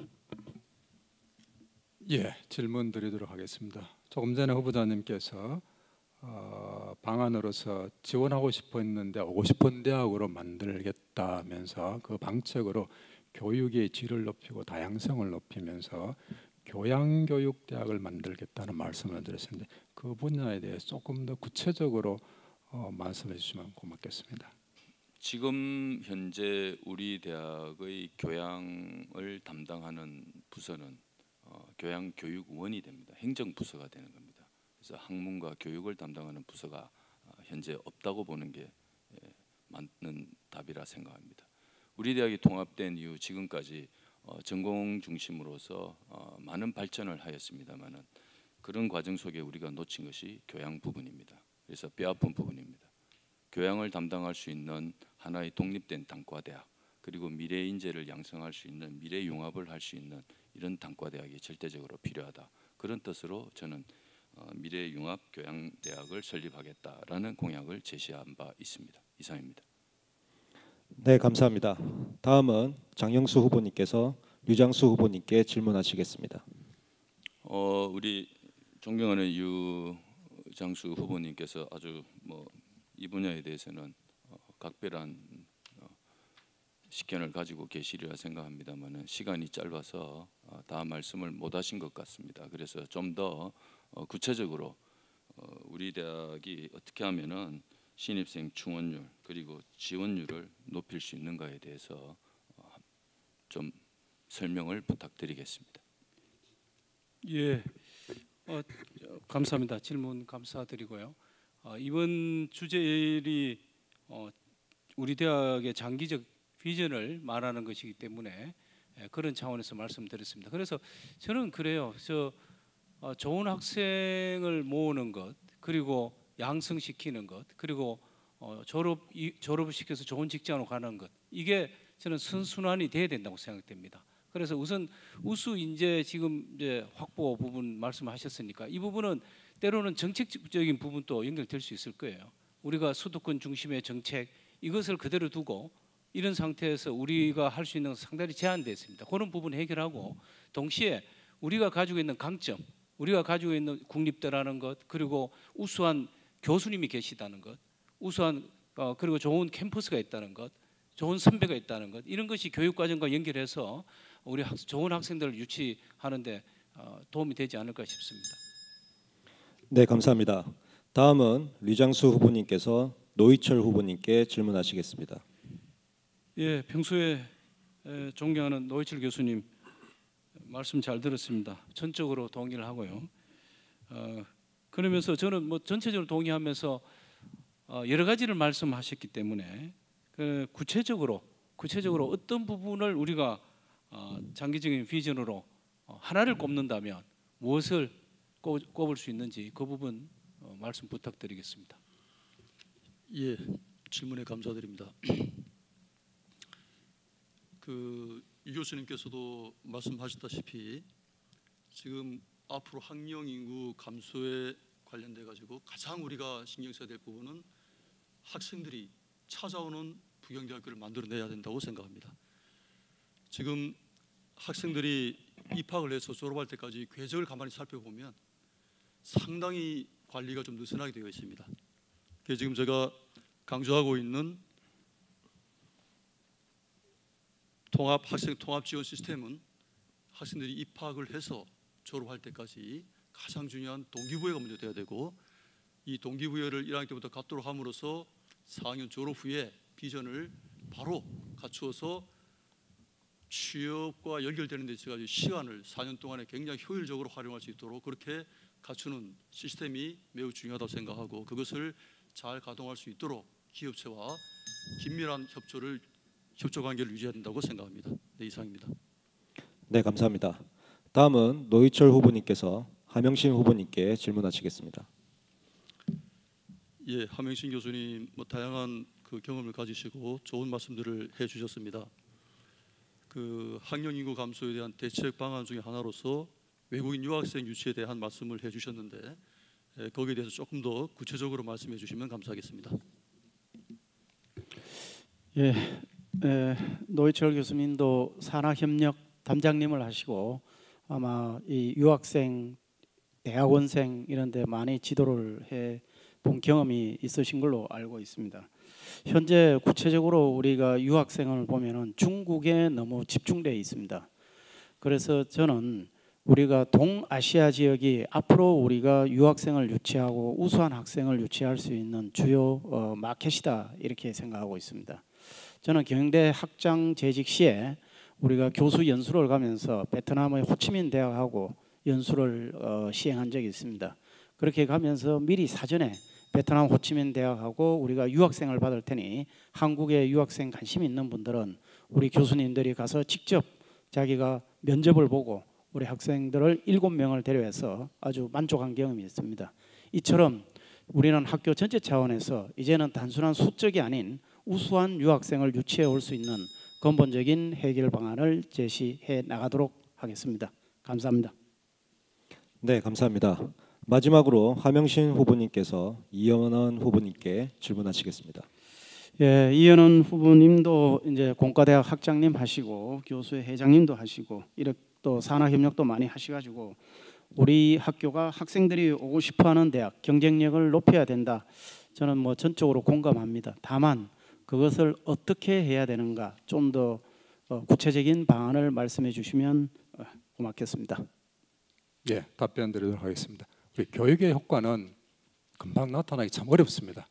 예, 질문 드리도록 하겠습니다. 조금 전에 후보자님께서 방안으로서 지원하고 싶었는데 오고 싶은 대학으로 만들겠다면서 그 방책으로 교육의 질을 높이고 다양성을 높이면서 교양교육대학을 만들겠다는 말씀을 드렸는데 그 분야에 대해서 조금 더 구체적으로 말씀해 주시면 고맙겠습니다. 지금 현재 우리 대학의 교양을 담당하는 부서는 교양교육원이 됩니다. 행정부서가 되는 겁니다. 그래서 학문과 교육을 담당하는 부서가 현재 없다고 보는 게 맞는 답이라 생각합니다. 우리 대학이 통합된 이후 지금까지 전공 중심으로서 많은 발전을 하였습니다만은 그런 과정 속에 우리가 놓친 것이 교양 부분입니다. 그래서 뼈아픈 부분입니다. 교양을 담당할 수 있는 하나의 독립된 단과대학, 그리고 미래 인재를 양성할 수 있는 미래 융합을 할 수 있는 이런 단과대학이 절대적으로 필요하다. 그런 뜻으로 저는 미래 융합 교양대학을 설립하겠다라는 공약을 제시한 바 있습니다. 이상입니다. 네, 감사합니다. 다음은 장영수 후보님께서 류장수 후보님께 질문하시겠습니다. 우리 존경하는 유장수 후보님께서 아주 이 분야에 대해서는 각별한 식견을 가지고 계시리라 생각합니다만은 시간이 짧아서 다 말씀을 못 하신 것 같습니다. 그래서 좀 더 구체적으로 우리 대학이 어떻게 하면은 신입생 충원율 그리고 지원율을 높일 수 있는가에 대해서 좀 설명을 부탁드리겠습니다. 예, 감사합니다. 질문 감사드리고요. 이번 주제일이 우리 대학의 장기적 비전을 말하는 것이기 때문에 그런 차원에서 말씀드렸습니다. 그래서 저는 그래요. 좋은 학생을 모으는 것, 그리고 양성시키는 것, 그리고 졸업을 시켜서 좋은 직장으로 가는 것, 이게 저는 선순환이 돼야 된다고 생각됩니다. 그래서 우선 우수 인재 지금 이제 확보 부분 말씀하셨으니까 이 부분은 때로는 정책적인 부분도 연결될 수 있을 거예요. 우리가 수도권 중심의 정책 이것을 그대로 두고 이런 상태에서 우리가 할 수 있는 건 상당히 제한되어 있습니다. 그런 부분 해결하고 동시에 우리가 가지고 있는 강점, 우리가 가지고 있는 국립대라는 것, 그리고 우수한 교수님이 계시다는 것, 우수한 그리고 좋은 캠퍼스가 있다는 것, 좋은 선배가 있다는 것, 이런 것이 교육과정과 연결해서 우리 좋은 학생들을 유치하는 데 도움이 되지 않을까 싶습니다. 네, 감사합니다. 다음은 류장수 후보님께서 노희철 후보님께 질문하시겠습니다. 예, 평소에 존경하는 노희철 교수님 말씀 잘 들었습니다. 전적으로 동의를 하고요. 그러면서 저는 전체적으로 동의하면서 여러 가지를 말씀하셨기 때문에 구체적으로 어떤 부분을 우리가 장기적인 비전으로 하나를 꼽는다면 무엇을 꼽을 수 있는지 그 부분 말씀 부탁드리겠습니다. 예, 질문에 감사드립니다. 유 교수님께서도 말씀하셨다시피 지금 앞으로 학령 인구 감소에 관련돼 가지고 가장 우리가 신경 써야 될 부분은 학생들이 찾아오는 부경대학교를 만들어내야 된다고 생각합니다. 지금 학생들이 입학을 해서 졸업할 때까지 궤적을 가만히 살펴보면 상당히 관리가 좀 느슨하게 되어 있습니다. 그래서 지금 제가 강조하고 있는 학생 통합 지원 시스템은 학생들이 입학을 해서 졸업할 때까지 가장 중요한 동기부여가 먼저 돼야 되고, 이 동기부여를 1학년 때부터 갖도록 함으로써 4학년 졸업 후에 비전을 바로 갖추어서 취업과 연결되는 데 있어서 시간을 4년 동안에 굉장히 효율적으로 활용할 수 있도록 그렇게 갖추는 시스템이 매우 중요하다고 생각하고, 그것을 잘 가동할 수 있도록 기업체와 긴밀한 협조 관계를 유지해야 된다고 생각합니다. 네, 이상입니다. 네, 감사합니다. 다음은 노희철 후보님께서 하명신 후보님께 질문하시겠습니다. 예, 하명신 교수님 다양한 그 경험을 가지시고 좋은 말씀들을 해주셨습니다. 그 학령 인구 감소에 대한 대책 방안 중에 하나로서 외국인 유학생 유치에 대한 말씀을 해주셨는데 거기에 대해서 조금 더 구체적으로 말씀해 주시면 감사하겠습니다. 예, 노희철 교수님도 산하협력 담당님을 하시고 아마 이 유학생, 대학원생 이런 데 많이 지도를 해 본 경험이 있으신 걸로 알고 있습니다. 현재 구체적으로 우리가 유학생을 보면은 중국에 너무 집중되어 있습니다. 그래서 저는 우리가 동아시아 지역이 앞으로 우리가 유학생을 유치하고 우수한 학생을 유치할 수 있는 주요 마켓이다 이렇게 생각하고 있습니다. 저는 경영대 학장 재직 시에 우리가 교수 연수를 가면서 베트남의 호치민 대학하고 연수를 시행한 적이 있습니다. 그렇게 가면서 미리 사전에 베트남 호치민 대학하고 우리가 유학생을 받을 테니 한국에 유학생 관심 있는 분들은 우리 교수님들이 가서 직접 자기가 면접을 보고 우리 학생들을 7명을 데려와서 아주 만족한 경험이 있습니다. 이처럼 우리는 학교 전체 차원에서 이제는 단순한 수적이 아닌 우수한 유학생을 유치해 올 수 있는 근본적인 해결 방안을 제시해 나가도록 하겠습니다. 감사합니다. 네, 감사합니다. 마지막으로 하명신 후보님께서 이현원 후보님께 질문하시겠습니다. 예, 이현원 후보님도 이제 공과대학 학장님 하시고 교수회 회장님도 하시고 이렇게 또 산하협력도 많이 하셔가지고 우리 학교가 학생들이 오고 싶어하는 대학, 경쟁력을 높여야 된다. 저는 뭐 전적으로 공감합니다. 다만 그것을 어떻게 해야 되는가 좀 더 구체적인 방안을 말씀해 주시면 고맙겠습니다. 예, 답변 드리도록 하겠습니다. 우리 교육의 효과는 금방 나타나기 참 어렵습니다.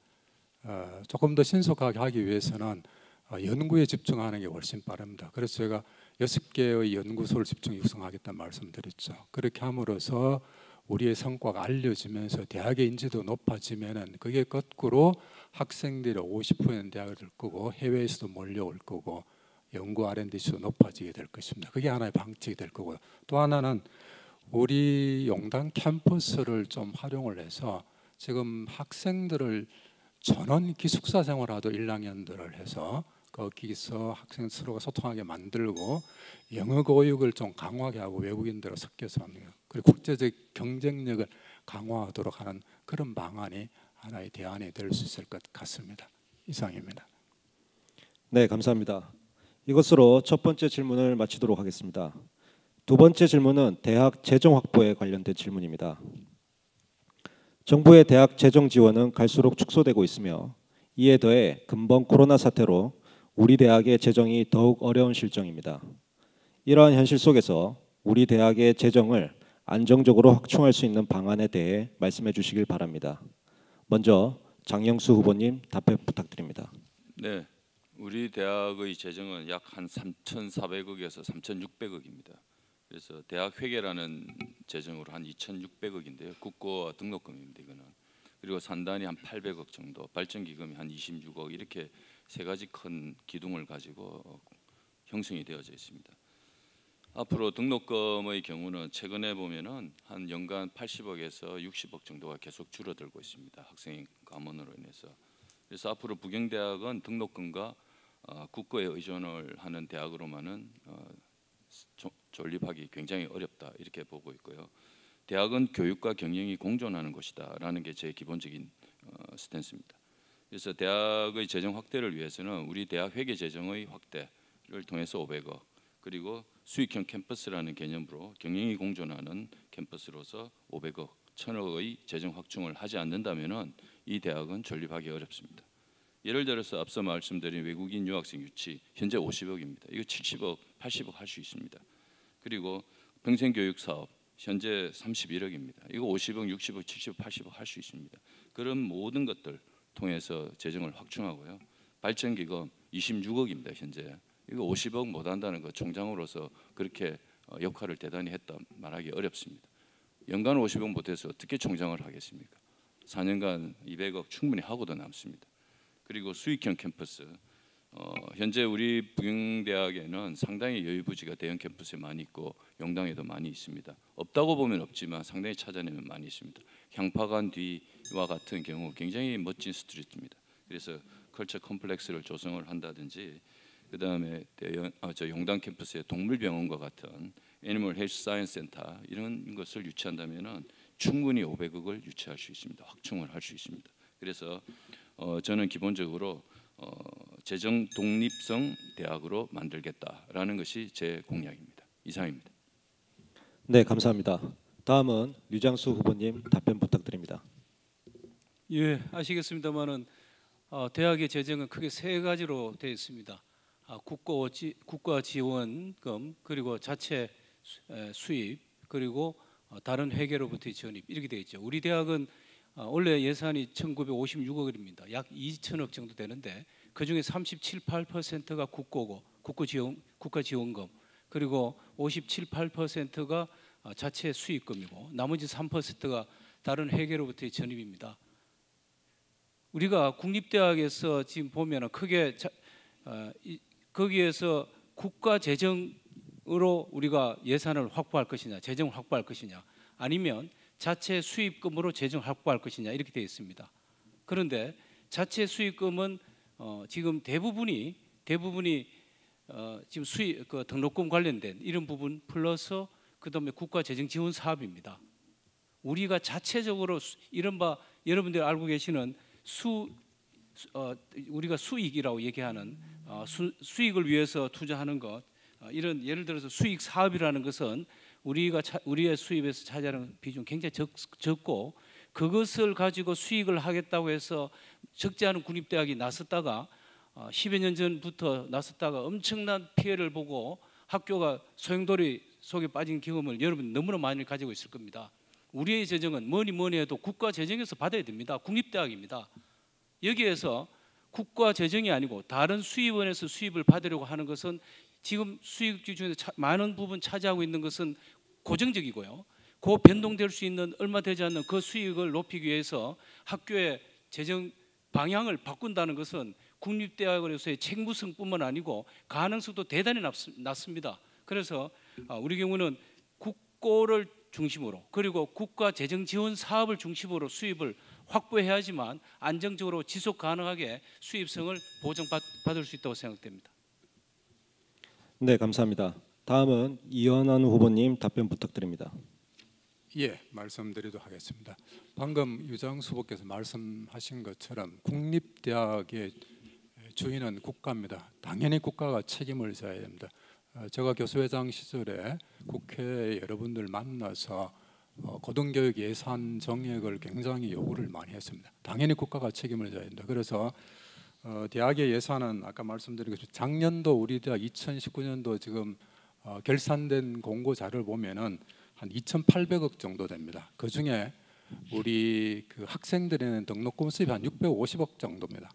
조금 더 신속하게 하기 위해서는 연구에 집중하는 게 훨씬 빠릅니다. 그래서 제가 6개의 연구소를 집중 육성하겠다는 말씀드렸죠. 그렇게 함으로써 우리의 성과가 알려지면서 대학의 인지도 높아지면은 그게 거꾸로 학생들이 오고 싶어하는 대학을 들 거고 해외에서도 몰려올 거고 연구 R&D 수도 높아지게 될 것입니다. 그게 하나의 방책이 될 거고요. 또 하나는 우리 용단 캠퍼스를 좀 활용을 해서 지금 학생들을 전원 기숙사 생활하도 1학년들을 해서 거기서 학생 서로가 소통하게 만들고 영어 교육을 좀 강화하게 하고 외국인들을 섞여서 하는 거 그리고 국제적 경쟁력을 강화하도록 하는 그런 방안이 하나의 대안이 될 수 있을 것 같습니다. 이상입니다. 네, 감사합니다. 이것으로 첫 번째 질문을 마치도록 하겠습니다. 두 번째 질문은 대학 재정 확보에 관련된 질문입니다. 정부의 대학 재정 지원은 갈수록 축소되고 있으며 이에 더해 근본 코로나 사태로 우리 대학의 재정이 더욱 어려운 실정입니다. 이러한 현실 속에서 우리 대학의 재정을 안정적으로 확충할 수 있는 방안에 대해 말씀해 주시길 바랍니다. 먼저 장영수 후보님 답변 부탁드립니다. 네, 우리 대학의 재정은 약 한 3,400억에서 3,600억입니다. 그래서 대학 회계라는 재정으로 한 2,600억인데요. 국고와 등록금입니다. 이거는. 그리고 산단이 한 800억 정도, 발전기금이 한 26억 이렇게 세 가지 큰 기둥을 가지고 형성이 되어져 있습니다. 앞으로 등록금의 경우는 최근에 보면은 한 연간 80억에서 60억 정도가 계속 줄어들고 있습니다. 학생 감원으로 인해서. 그래서 앞으로 부경대학은 등록금과 국고에 의존을 하는 대학으로만은 존립하기 굉장히 어렵다 이렇게 보고 있고요. 대학은 교육과 경영이 공존하는 것이다라는 게 제 기본적인 스탠스입니다. 그래서 대학의 재정 확대를 위해서는 우리 대학 회계 재정의 확대를 통해서 500억 그리고 수익형 캠퍼스라는 개념으로 경영이 공존하는 캠퍼스로서 500억, 1,000억의 재정 확충을 하지 않는다면은 이 대학은 존립하기 어렵습니다. 예를 들어서 앞서 말씀드린 외국인 유학생 유치 현재 50억입니다. 이거 70억, 80억 할 수 있습니다. 그리고 평생교육 사업 현재 31억입니다. 이거 50억, 60억, 70억, 80억 할 수 있습니다. 그런 모든 것들 통해서 재정을 확충하고요. 발전기금 26억입니다. 현재 이거 50억 못 한다는 거 총장으로서 그렇게 역할을 대단히 했다 말하기 어렵습니다. 연간 50억 못해서 어떻게 총장을 하겠습니까? 4년간 200억 충분히 하고도 남습니다. 그리고 수익형 캠퍼스 현재 우리 부경대학에는 상당히 여유 부지가 대형 캠퍼스에 많이 있고 용당에도 많이 있습니다. 없다고 보면 없지만 상당히 찾아내면 많이 있습니다. 향파관 뒤와 같은 경우 굉장히 멋진 스트리트입니다. 그래서 컬처 컴플렉스를 조성을 한다든지 그다음에 용당 캠퍼스의 동물병원과 같은 애니멀 헬스 사이언스 센터 이런 것을 유치한다면은 충분히 500억을 유치할 수 있습니다. 확충을 할 수 있습니다. 그래서 저는 기본적으로 재정 독립성 대학으로 만들겠다라는 것이 제 공약입니다. 이상입니다. 네, 감사합니다. 다음은 류장수 후보님 답변 부탁드립니다. 예, 아시겠습니다만은 대학의 재정은 크게 세 가지로 되어 있습니다. 국가 지원금 그리고 자체 수입 그리고 다른 회계로부터의 전입 이렇게 되어 있죠. 우리 대학은 원래 예산이 1956억 원입니다. 약 2천억 정도 되는데 그 중에 37, 8%가 국고고 국가 지원금 그리고 57, 8%가 자체 수익금이고 나머지 3%가 다른 회계로부터의 전입입니다. 우리가 국립대학에서 지금 보면은 크게 거기에서 국가 재정으로 우리가 예산을 확보할 것이냐, 재정을 확보할 것이냐, 아니면 자체 수입금으로 재정을 확보할 것이냐 이렇게 되어 있습니다. 그런데 자체 수입금은 지금 대부분이 지금 그 등록금 관련된 이런 부분 플러스 그다음에 국가 재정 지원 사업입니다. 우리가 자체적으로 이른바 여러분들 알고 계시는 우리가 수익이라고 얘기하는 수익을 위해서 투자하는 것 이런 예를 들어서 수익 사업이라는 것은 우리의 수입에서 차지하는 비중 굉장히 적고 그것을 가지고 수익을 하겠다고 해서 적지 않은 국립대학이 나섰다가 10여 년 전부터 나섰다가 엄청난 피해를 보고 학교가 소용돌이 속에 빠진 경험을 여러분 너무나 많이 가지고 있을 겁니다. 우리의 재정은 뭐니 해도 국가 재정에서 받아야 됩니다. 국립대학입니다. 여기에서 국가 재정이 아니고 다른 수입원에서 수입을 받으려고 하는 것은 지금 수익주 중에서 많은 부분 차지하고 있는 것은 고정적이고요. 그 변동될 수 있는 얼마 되지 않는 그 수익을 높이기 위해서 학교의 재정 방향을 바꾼다는 것은 국립대학으로서의 책무성뿐만 아니고 가능성도 대단히 낮습니다. 그래서 우리 경우는 국고를 중심으로 그리고 국가 재정 지원 사업을 중심으로 수입을 확보해야지만 안정적으로 지속 가능하게 수입성을 보장받을 수 있다고 생각됩니다. 네, 감사합니다. 다음은 이현환 후보님 답변 부탁드립니다. 예, 말씀드리도록 하겠습니다. 방금 유장수 후보께서 말씀하신 것처럼 국립대학의 주인은 국가입니다. 당연히 국가가 책임을 져야 됩니다. 제가 교수회장 시절에 국회 여러분들 만나서 고등교육 예산 정액을 굉장히 요구를 많이 했습니다. 당연히 국가가 책임을 져야 된다. 그래서 대학의 예산은 아까 말씀드린 것처럼 작년도 우리 대학 2019년도 지금 결산된 공고 자료를 보면은 한 2,800억 정도 됩니다. 그 중에 우리 그 학생들에는 등록금 수입이 한 650억 정도입니다.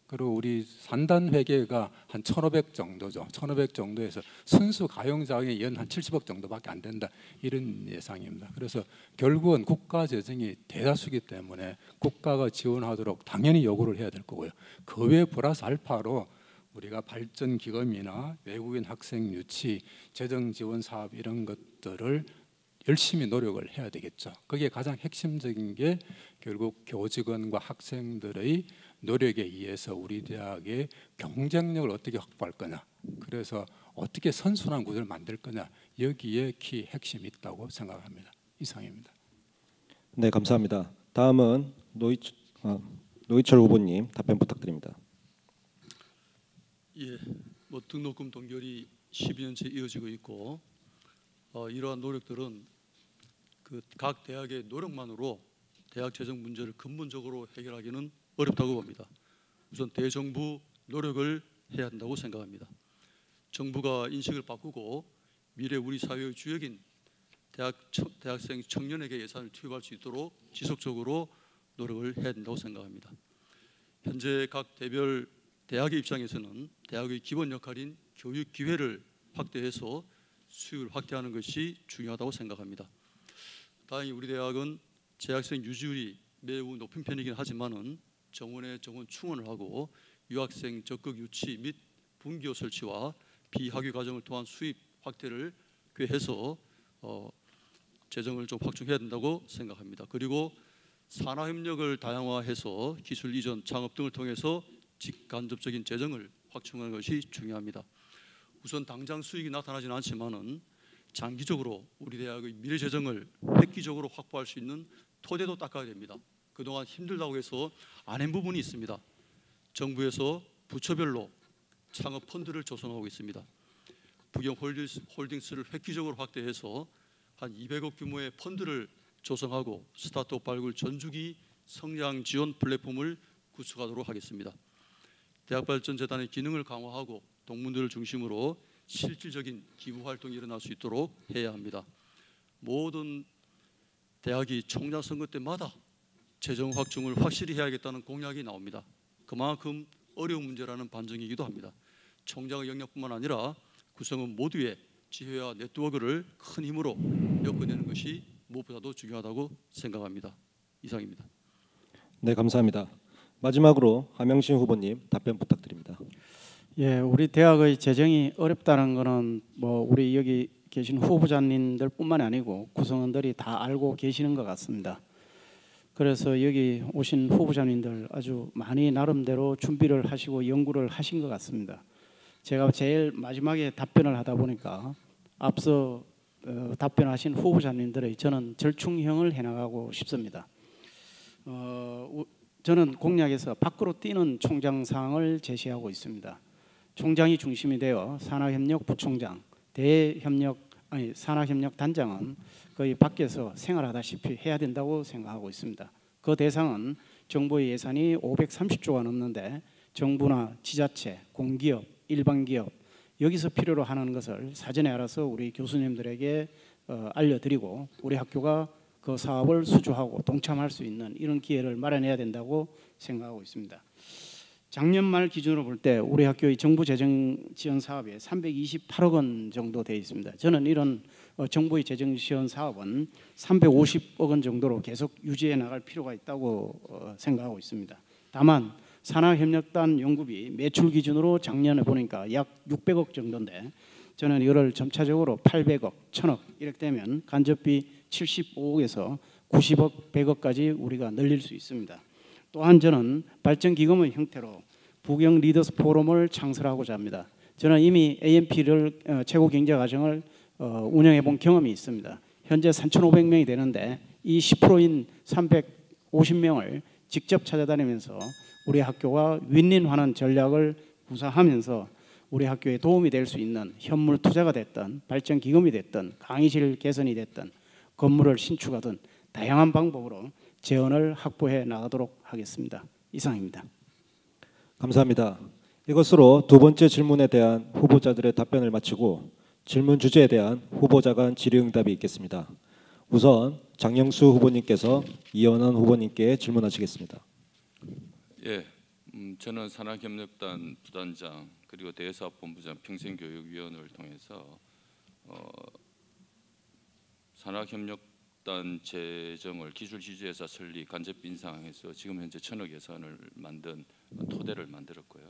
그리고 우리 산단 회계가 한 1,500 정도죠. 1,500 정도에서 순수 가용 자금이 연 한 70억 정도밖에 안 된다. 이런 예상입니다. 그래서 결국은 국가 재정이 대다수기 때문에 국가가 지원하도록 당연히 요구를 해야 될 거고요. 그 외에 플러스 알파로 우리가 발전 기금이나 외국인 학생 유치, 재정 지원 사업 이런 것들을 열심히 노력을 해야 되겠죠. 그게 가장 핵심적인 게 결국 교직원과 학생들의 노력에 의해서 우리 대학의 경쟁력을 어떻게 확보할 거냐, 그래서 어떻게 선순환 구조를 만들 거냐, 여기에 키 핵심이 있다고 생각합니다. 이상입니다. 네, 감사합니다. 다음은 노희철 후보님 답변 부탁드립니다. 예, 등록금 동결이 12년째 이어지고 있고 이러한 노력들은 그 각 대학의 노력만으로 대학 재정 문제를 근본적으로 해결하기는 어렵다고 봅니다. 우선 대정부 노력을 해야 한다고 생각합니다. 정부가 인식을 바꾸고 미래 우리 사회의 주역인 대학생 청년에게 예산을 투입할 수 있도록 지속적으로 노력을 해야 된다고 생각합니다. 현재 각 대별 대학의 입장에서는 대학의 기본 역할인 교육 기회를 확대해서 수요를 확대하는 것이 중요하다고 생각합니다. 다행히 우리 대학은 재학생 유지율이 매우 높은 편이긴 하지만은 정원에 정원 충원을 하고 유학생 적극 유치 및 분기호 설치와 비학위 과정을 통한 수입 확대를 꾀해서 재정을 좀 확충해야 된다고 생각합니다. 그리고 산하협력을 다양화해서 기술 이전, 창업 등을 통해서 직간접적인 재정을 확충하는 것이 중요합니다. 우선 당장 수익이 나타나지는 않지만은 장기적으로 우리 대학의 미래 재정을 획기적으로 확보할 수 있는 토대도 닦아야 됩니다. 그동안 힘들다고 해서 안 한 부분이 있습니다. 정부에서 부처별로 창업 펀드를 조성하고 있습니다. 부경 홀딩스를 획기적으로 확대해서 한 200억 규모의 펀드를 조성하고 스타트업 발굴 전주기 성장 지원 플랫폼을 구축하도록 하겠습니다. 대학발전재단의 기능을 강화하고 동문들을 중심으로 실질적인 기부 활동이 일어날 수 있도록 해야 합니다. 모든 대학이 총장 선거 때마다 재정 확충을 확실히 해야겠다는 공약이 나옵니다. 그만큼 어려운 문제라는 반증이기도 합니다. 총장의 역량뿐만 아니라 구성원 모두의 지혜와 네트워크를 큰 힘으로 엮어내는 것이 무엇보다도 중요하다고 생각합니다. 이상입니다. 네, 감사합니다. 마지막으로 하명신 후보님 답변 부탁드립니다. 예, 우리 대학의 재정이 어렵다는 것은 뭐 우리 여기 계신 후보자님들뿐만 아니고 구성원들이 다 알고 계시는 것 같습니다. 그래서 여기 오신 후보자님들 아주 많이 나름대로 준비를 하시고 연구를 하신 것 같습니다. 제가 제일 마지막에 답변을 하다 보니까 앞서 답변하신 후보자님들의 저는 절충형을 해나가고 싶습니다. 저는 공약에서 밖으로 뛰는 총장상을 제시하고 있습니다. 총장이 중심이 되어 산학협력 부총장, 산학협력 단장은 거의 밖에서 생활하다시피 해야 된다고 생각하고 있습니다. 그 대상은 정부의 예산이 530조가 넘는데 정부나 지자체, 공기업, 일반기업 여기서 필요로 하는 것을 사전에 알아서 우리 교수님들에게 알려드리고 우리 학교가 그 사업을 수주하고 동참할 수 있는 이런 기회를 마련해야 된다고 생각하고 있습니다. 작년 말 기준으로 볼 때 우리 학교의 정부 재정 지원 사업에 328억 원 정도 되어 있습니다. 저는 이런 정부의 재정 지원 사업은 350억 원 정도로 계속 유지해 나갈 필요가 있다고 생각하고 있습니다. 다만 산학협력단 연구비 매출 기준으로 작년에 보니까 약 600억 정도인데 저는 이거를 점차적으로 800억, 1000억 이렇게 되면 간접비 75억에서 90억, 100억까지 우리가 늘릴 수 있습니다. 또한 저는 발전기금의 형태로 부경 리더스 포럼을 창설하고자 합니다. 저는 이미 AMP를 최고경제과정을 운영해 본 경험이 있습니다. 현재 3,500명이 되는데 이 10%인 350명을 직접 찾아다니면서 우리 학교가 윈윈하는 전략을 구사하면서 우리 학교에 도움이 될 수 있는 현물 투자가 됐든 발전기금이 됐든 강의실 개선이 됐든 건물을 신축하든 다양한 방법으로 재원을 확보해 나가도록 하겠습니다. 이상입니다. 감사합니다. 이것으로 두 번째 질문에 대한 후보자들의 답변을 마치고 질문 주제에 대한 후보자 간 질의응답이 있겠습니다. 우선 장영수 후보님께서 이현원 후보님께 질문하시겠습니다. 예, 저는 산학협력단 부단장 그리고 대사업본부장 평생교육위원회를 통해서 산학협력단 재정을 기술지주회사 설립 간접 인상해서 지금 현재 1,000억 예산을 만든 토대를 만들었고요.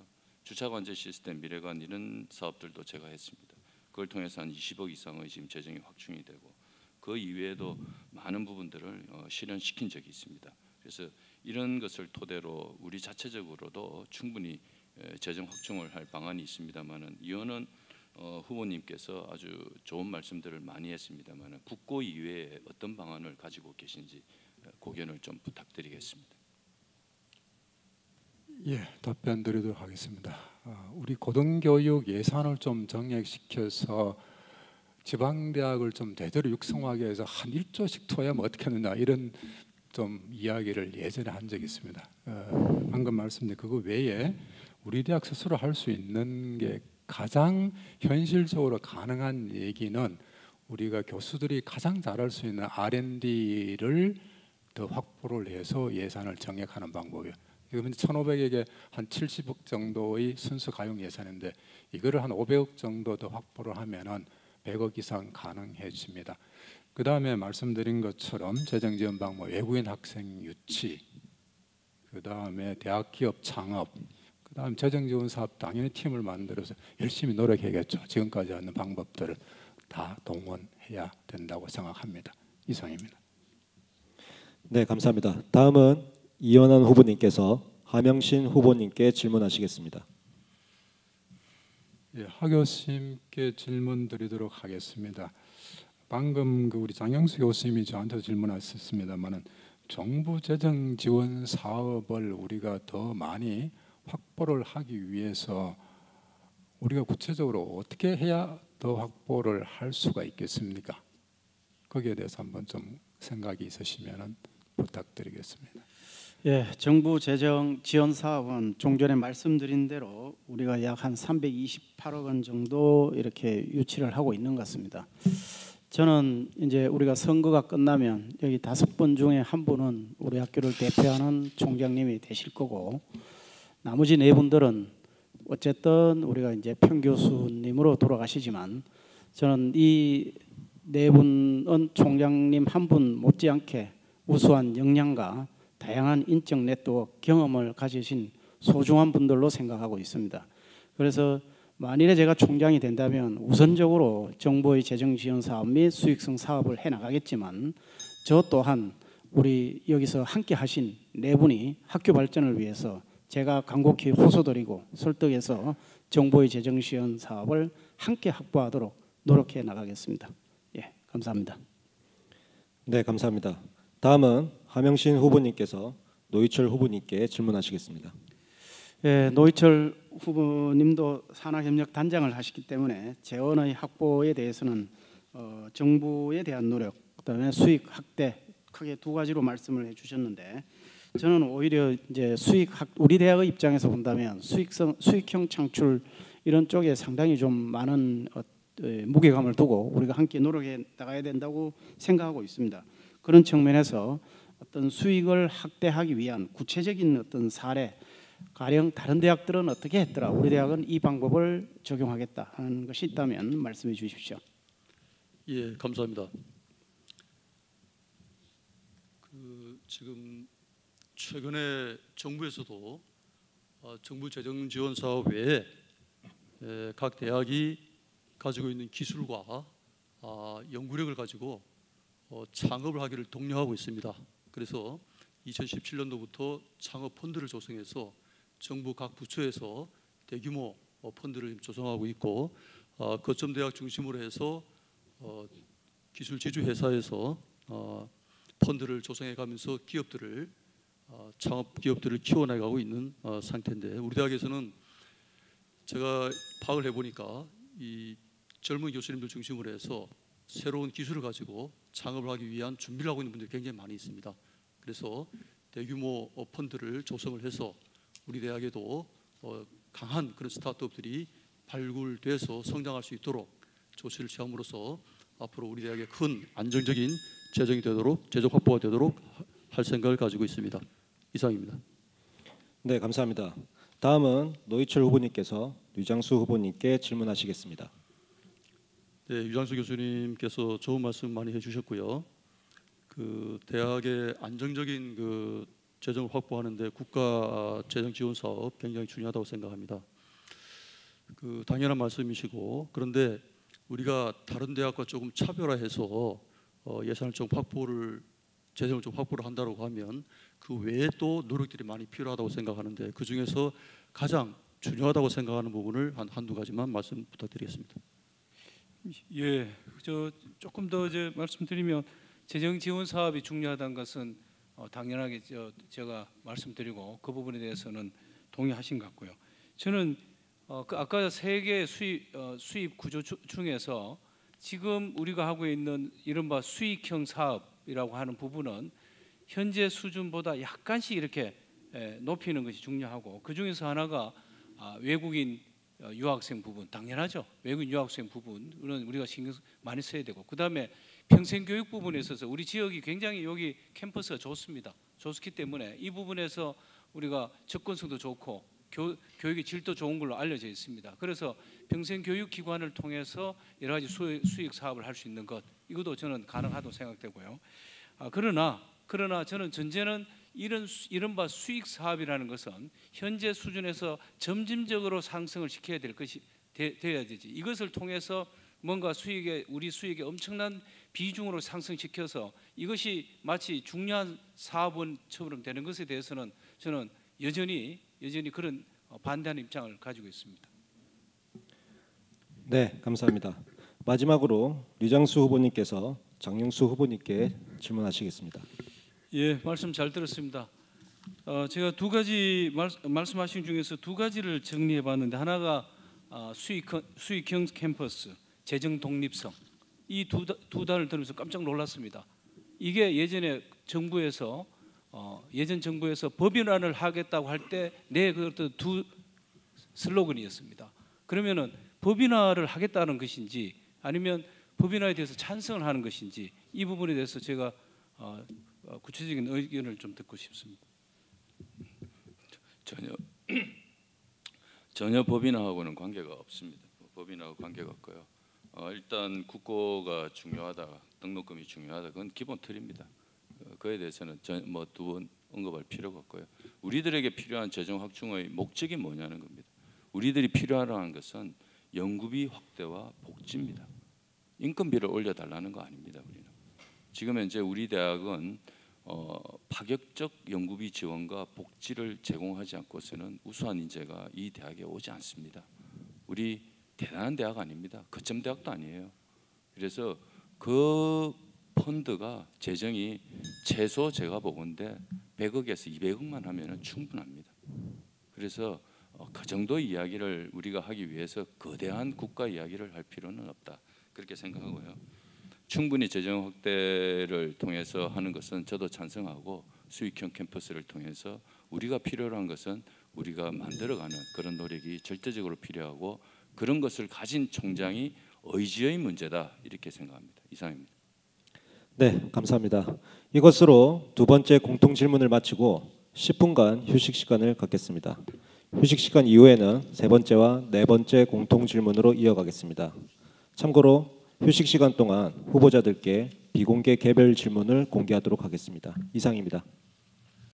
주차관제 시스템, 미래관 이런 사업들도 제가 했습니다. 그걸 통해서 한 20억 이상의 지금 재정이 확충이 되고 그 이외에도 많은 부분들을 실현시킨 적이 있습니다. 그래서 이런 것을 토대로 우리 자체적으로도 충분히 재정 확충을 할 방안이 있습니다만은 이현원 후보님께서 아주 좋은 말씀들을 많이 했습니다만은 국고 이외에 어떤 방안을 가지고 계신지 고견을 좀 부탁드리겠습니다. 예, 답변 드리도록 하겠습니다. 우리 고등교육 예산을 좀 정액시켜서 지방대학을 좀 제대로 육성하기 위해서 한 1조씩 투여하면 어떻게 하느냐 이런 좀 이야기를 예전에 한 적이 있습니다. 방금 말씀드린 그거 외에 우리 대학 스스로 할 수 있는 게 가장 현실적으로 가능한 얘기는 우리가 교수들이 가장 잘할 수 있는 R&D를 더 확보를 해서 예산을 정액하는 방법이에요. 이건 1,500에게 한 70억 정도의 순수 가용 예산인데 이거를 한 500억 정도 더 확보를 하면은 100억 이상 가능해집니다. 그 다음에 말씀드린 것처럼 재정 지원 방법 외국인 학생 유치, 그 다음에 대학 기업 창업, 그다음 재정지원 사업 당연히 팀을 만들어서 열심히 노력해야겠죠. 지금까지 하는 방법들을 다 동원해야 된다고 생각합니다. 이상입니다. 네, 감사합니다. 다음은 이현원 후보님께서 하명신 후보님께 질문하시겠습니다. 예, 하 교수님께 질문 드리도록 하겠습니다. 방금 우리 장영수 교수님이 저한테 질문하셨습니다만은 정부 재정 지원 사업을 우리가 더 많이 확보를 하기 위해서 우리가 구체적으로 어떻게 해야 더 확보를 할 수가 있겠습니까? 거기에 대해서 한번 좀 생각이 있으시면 부탁드리겠습니다. 예, 정부 재정 지원 사업은 좀 전에 말씀드린 대로 우리가 약 한 328억 원 정도 이렇게 유치를 하고 있는 것 같습니다. 저는 이제 우리가 선거가 끝나면 여기 5분 중에 한 분은 우리 학교를 대표하는 총장님이 되실 거고, 나머지 4분들은 어쨌든 우리가 이제 평 교수님으로 돌아가시지만, 저는 이 4분은 총장님 한 분 못지않게 우수한 역량과 다양한 인적 네트워크 경험을 가지신 소중한 분들로 생각하고 있습니다. 그래서 만일에 제가 총장이 된다면 우선적으로 정부의 재정 지원 사업 및 수익성 사업을 해나가겠지만, 저 또한 우리 여기서 함께 하신 4분이 학교 발전을 위해서 제가 간곡히 호소드리고 설득해서 정부의 재정 지원 사업을 함께 확보하도록 노력해 나가겠습니다. 예, 감사합니다. 네, 감사합니다. 다음은 하명신 후보님께서 노희철 후보님께 질문하시겠습니다. 예, 노희철 후보님도 산학협력 단장을 하시기 때문에 재원의 확보에 대해서는 정부에 대한 노력, 그다음에 수익 확대 크게 2가지로 말씀을 해주셨는데, 저는 오히려 이제 우리 대학의 입장에서 본다면 수익형 창출 이런 쪽에 상당히 좀 많은 무게감을 두고 우리가 함께 노력해 나가야 된다고 생각하고 있습니다. 그런 측면에서 어떤 수익을 확대하기 위한 구체적인 어떤 사례, 가령 다른 대학들은 어떻게 했더라, 우리 대학은 이 방법을 적용하겠다 하는 것이 있다면 말씀해 주십시오. 예, 감사합니다. 지금 최근에 정부에서도 정부 재정 지원 사업 외에 각 대학이 가지고 있는 기술과 연구력을 가지고 창업을 하기를 독려하고 있습니다. 그래서 2017년도부터 창업 펀드를 조성해서 정부 각 부처에서 대규모 펀드를 조성하고 있고, 거점 대학 중심으로 해서 기술 지주 회사에서 펀드를 조성해가면서 기업들을 창업 기업들을 키워나가고 있는 상태인데, 우리 대학에서는 제가 파악을 해보니까 이 젊은 교수님들 중심으로 해서 새로운 기술을 가지고 창업을 하기 위한 준비를 하고 있는 분들이 굉장히 많이 있습니다. 그래서 대규모 펀드를 조성을 해서 우리 대학에도 강한 그런 스타트업들이 발굴돼서 성장할 수 있도록 조치를 취함으로써 앞으로 우리 대학의 큰 안정적인 재정이 되도록, 재정 확보가 되도록 할 생각을 가지고 있습니다. 이상입니다. 네, 감사합니다. 다음은 노희철 후보님께서 류장수 후보님께 질문하시겠습니다. 네, 유장수 교수님께서 좋은 말씀 많이 해주셨고요. 대학의 안정적인 재정을 확보하는데 국가 재정 지원 사업 굉장히 중요하다고 생각합니다. 당연한 말씀이시고, 그런데 우리가 다른 대학과 조금 차별화해서 예산을 좀 재정을 좀 확보를 한다고 하면 그 외에 또 노력들이 많이 필요하다고 생각하는데, 그 중에서 가장 중요하다고 생각하는 부분을 한두 가지만 말씀 부탁드리겠습니다. 예, 조금 더 말씀드리면, 재정 지원 사업이 중요하다는 것은 당연하게 제가 말씀드리고 그 부분에 대해서는 동의하신 것 같고요. 저는 아까 세계 수입 구조 중에서 지금 우리가 하고 있는 이른바 수익형 사업이라고 하는 부분은 현재 수준보다 약간씩 이렇게 높이는 것이 중요하고, 그 중에서 하나가 외국인 유학생 부분, 당연하죠. 외국인 유학생 부분은 우리가 신경 많이 써야 되고, 그 다음에 평생 교육 부분에 있어서 우리 지역이 굉장히 여기 캠퍼스가 좋기 때문에 이 부분에서 우리가 접근성도 좋고 교육의 질도 좋은 걸로 알려져 있습니다. 그래서 평생 교육 기관을 통해서 여러 가지 수익 사업을 할 수 있는 것, 이것도 저는 가능하다고 생각되고요. 그러나 저는 전제는 이른바 수익 사업이라는 것은 현재 수준에서 점진적으로 상승을 시켜야 될 것이 되어야 되지. 이것을 통해서 뭔가 우리 수익의 엄청난 비중으로 상승시켜서 이것이 마치 중요한 사업원처럼 되는 것에 대해서는 저는 여전히 그런 반대하는 입장을 가지고 있습니다. 네, 감사합니다. 마지막으로 류장수 후보님께서 장영수 후보님께 질문하시겠습니다. 예, 말씀 잘 들었습니다. 제가 두 가지 말씀하신 중에서 두 가지를 정리해봤는데 하나가 수익형 캠퍼스, 재정 독립성, 이 두 단을 들으면서 깜짝 놀랐습니다. 이게 예전에 정부에서 예전 정부에서 법인화를 하겠다고 할 때 그것도 두 슬로건이었습니다. 그러면은 법인화를 하겠다는 것인지 아니면 법인화에 대해서 찬성을 하는 것인지 이 부분에 대해서 제가 구체적인 의견을 좀 듣고 싶습니다. 전혀 법인화하고는 관계가 없습니다. 법인화하고 관계가 없고요. 일단 국고가 중요하다, 등록금이 중요하다, 그건 기본 틀입니다. 그에 대해서는 두 번 언급할 필요가 없고요. 우리들에게 필요한 재정 확충의 목적이 뭐냐는 겁니다. 우리들이 필요하다는 것은 연구비 확대와 복지입니다. 인건비를 올려달라는 거 아닙니다. 우리는 지금 현재 우리 대학은 파격적 연구비 지원과 복지를 제공하지 않고서는 우수한 인재가 이 대학에 오지 않습니다. 우리 대단한 대학 아닙니다. 거점 대학도 아니에요. 그래서 그 펀드가 재정이 최소 제가 보건대 100억에서 200억만 하면 충분합니다. 그래서 그 정도 이야기를 우리가 하기 위해서 거대한 국가 이야기를 할 필요는 없다. 그렇게 생각하고요. 충분히 재정 확대를 통해서 하는 것은 저도 찬성하고 수익형 캠퍼스를 통해서 우리가 필요로 한 것은 우리가 만들어가는 그런 노력이 절대적으로 필요하고 그런 것을 가진 총장이 의지의 문제다 이렇게 생각합니다. 이상입니다. 네, 감사합니다. 이것으로 두 번째 공통 질문을 마치고 10분간 휴식 시간을 갖겠습니다. 휴식 시간 이후에는 세 번째와 네 번째 공통 질문으로 이어가겠습니다. 참고로 휴식 시간 동안 후보자들께 비공개 개별 질문을 공개하도록 하겠습니다. 이상입니다.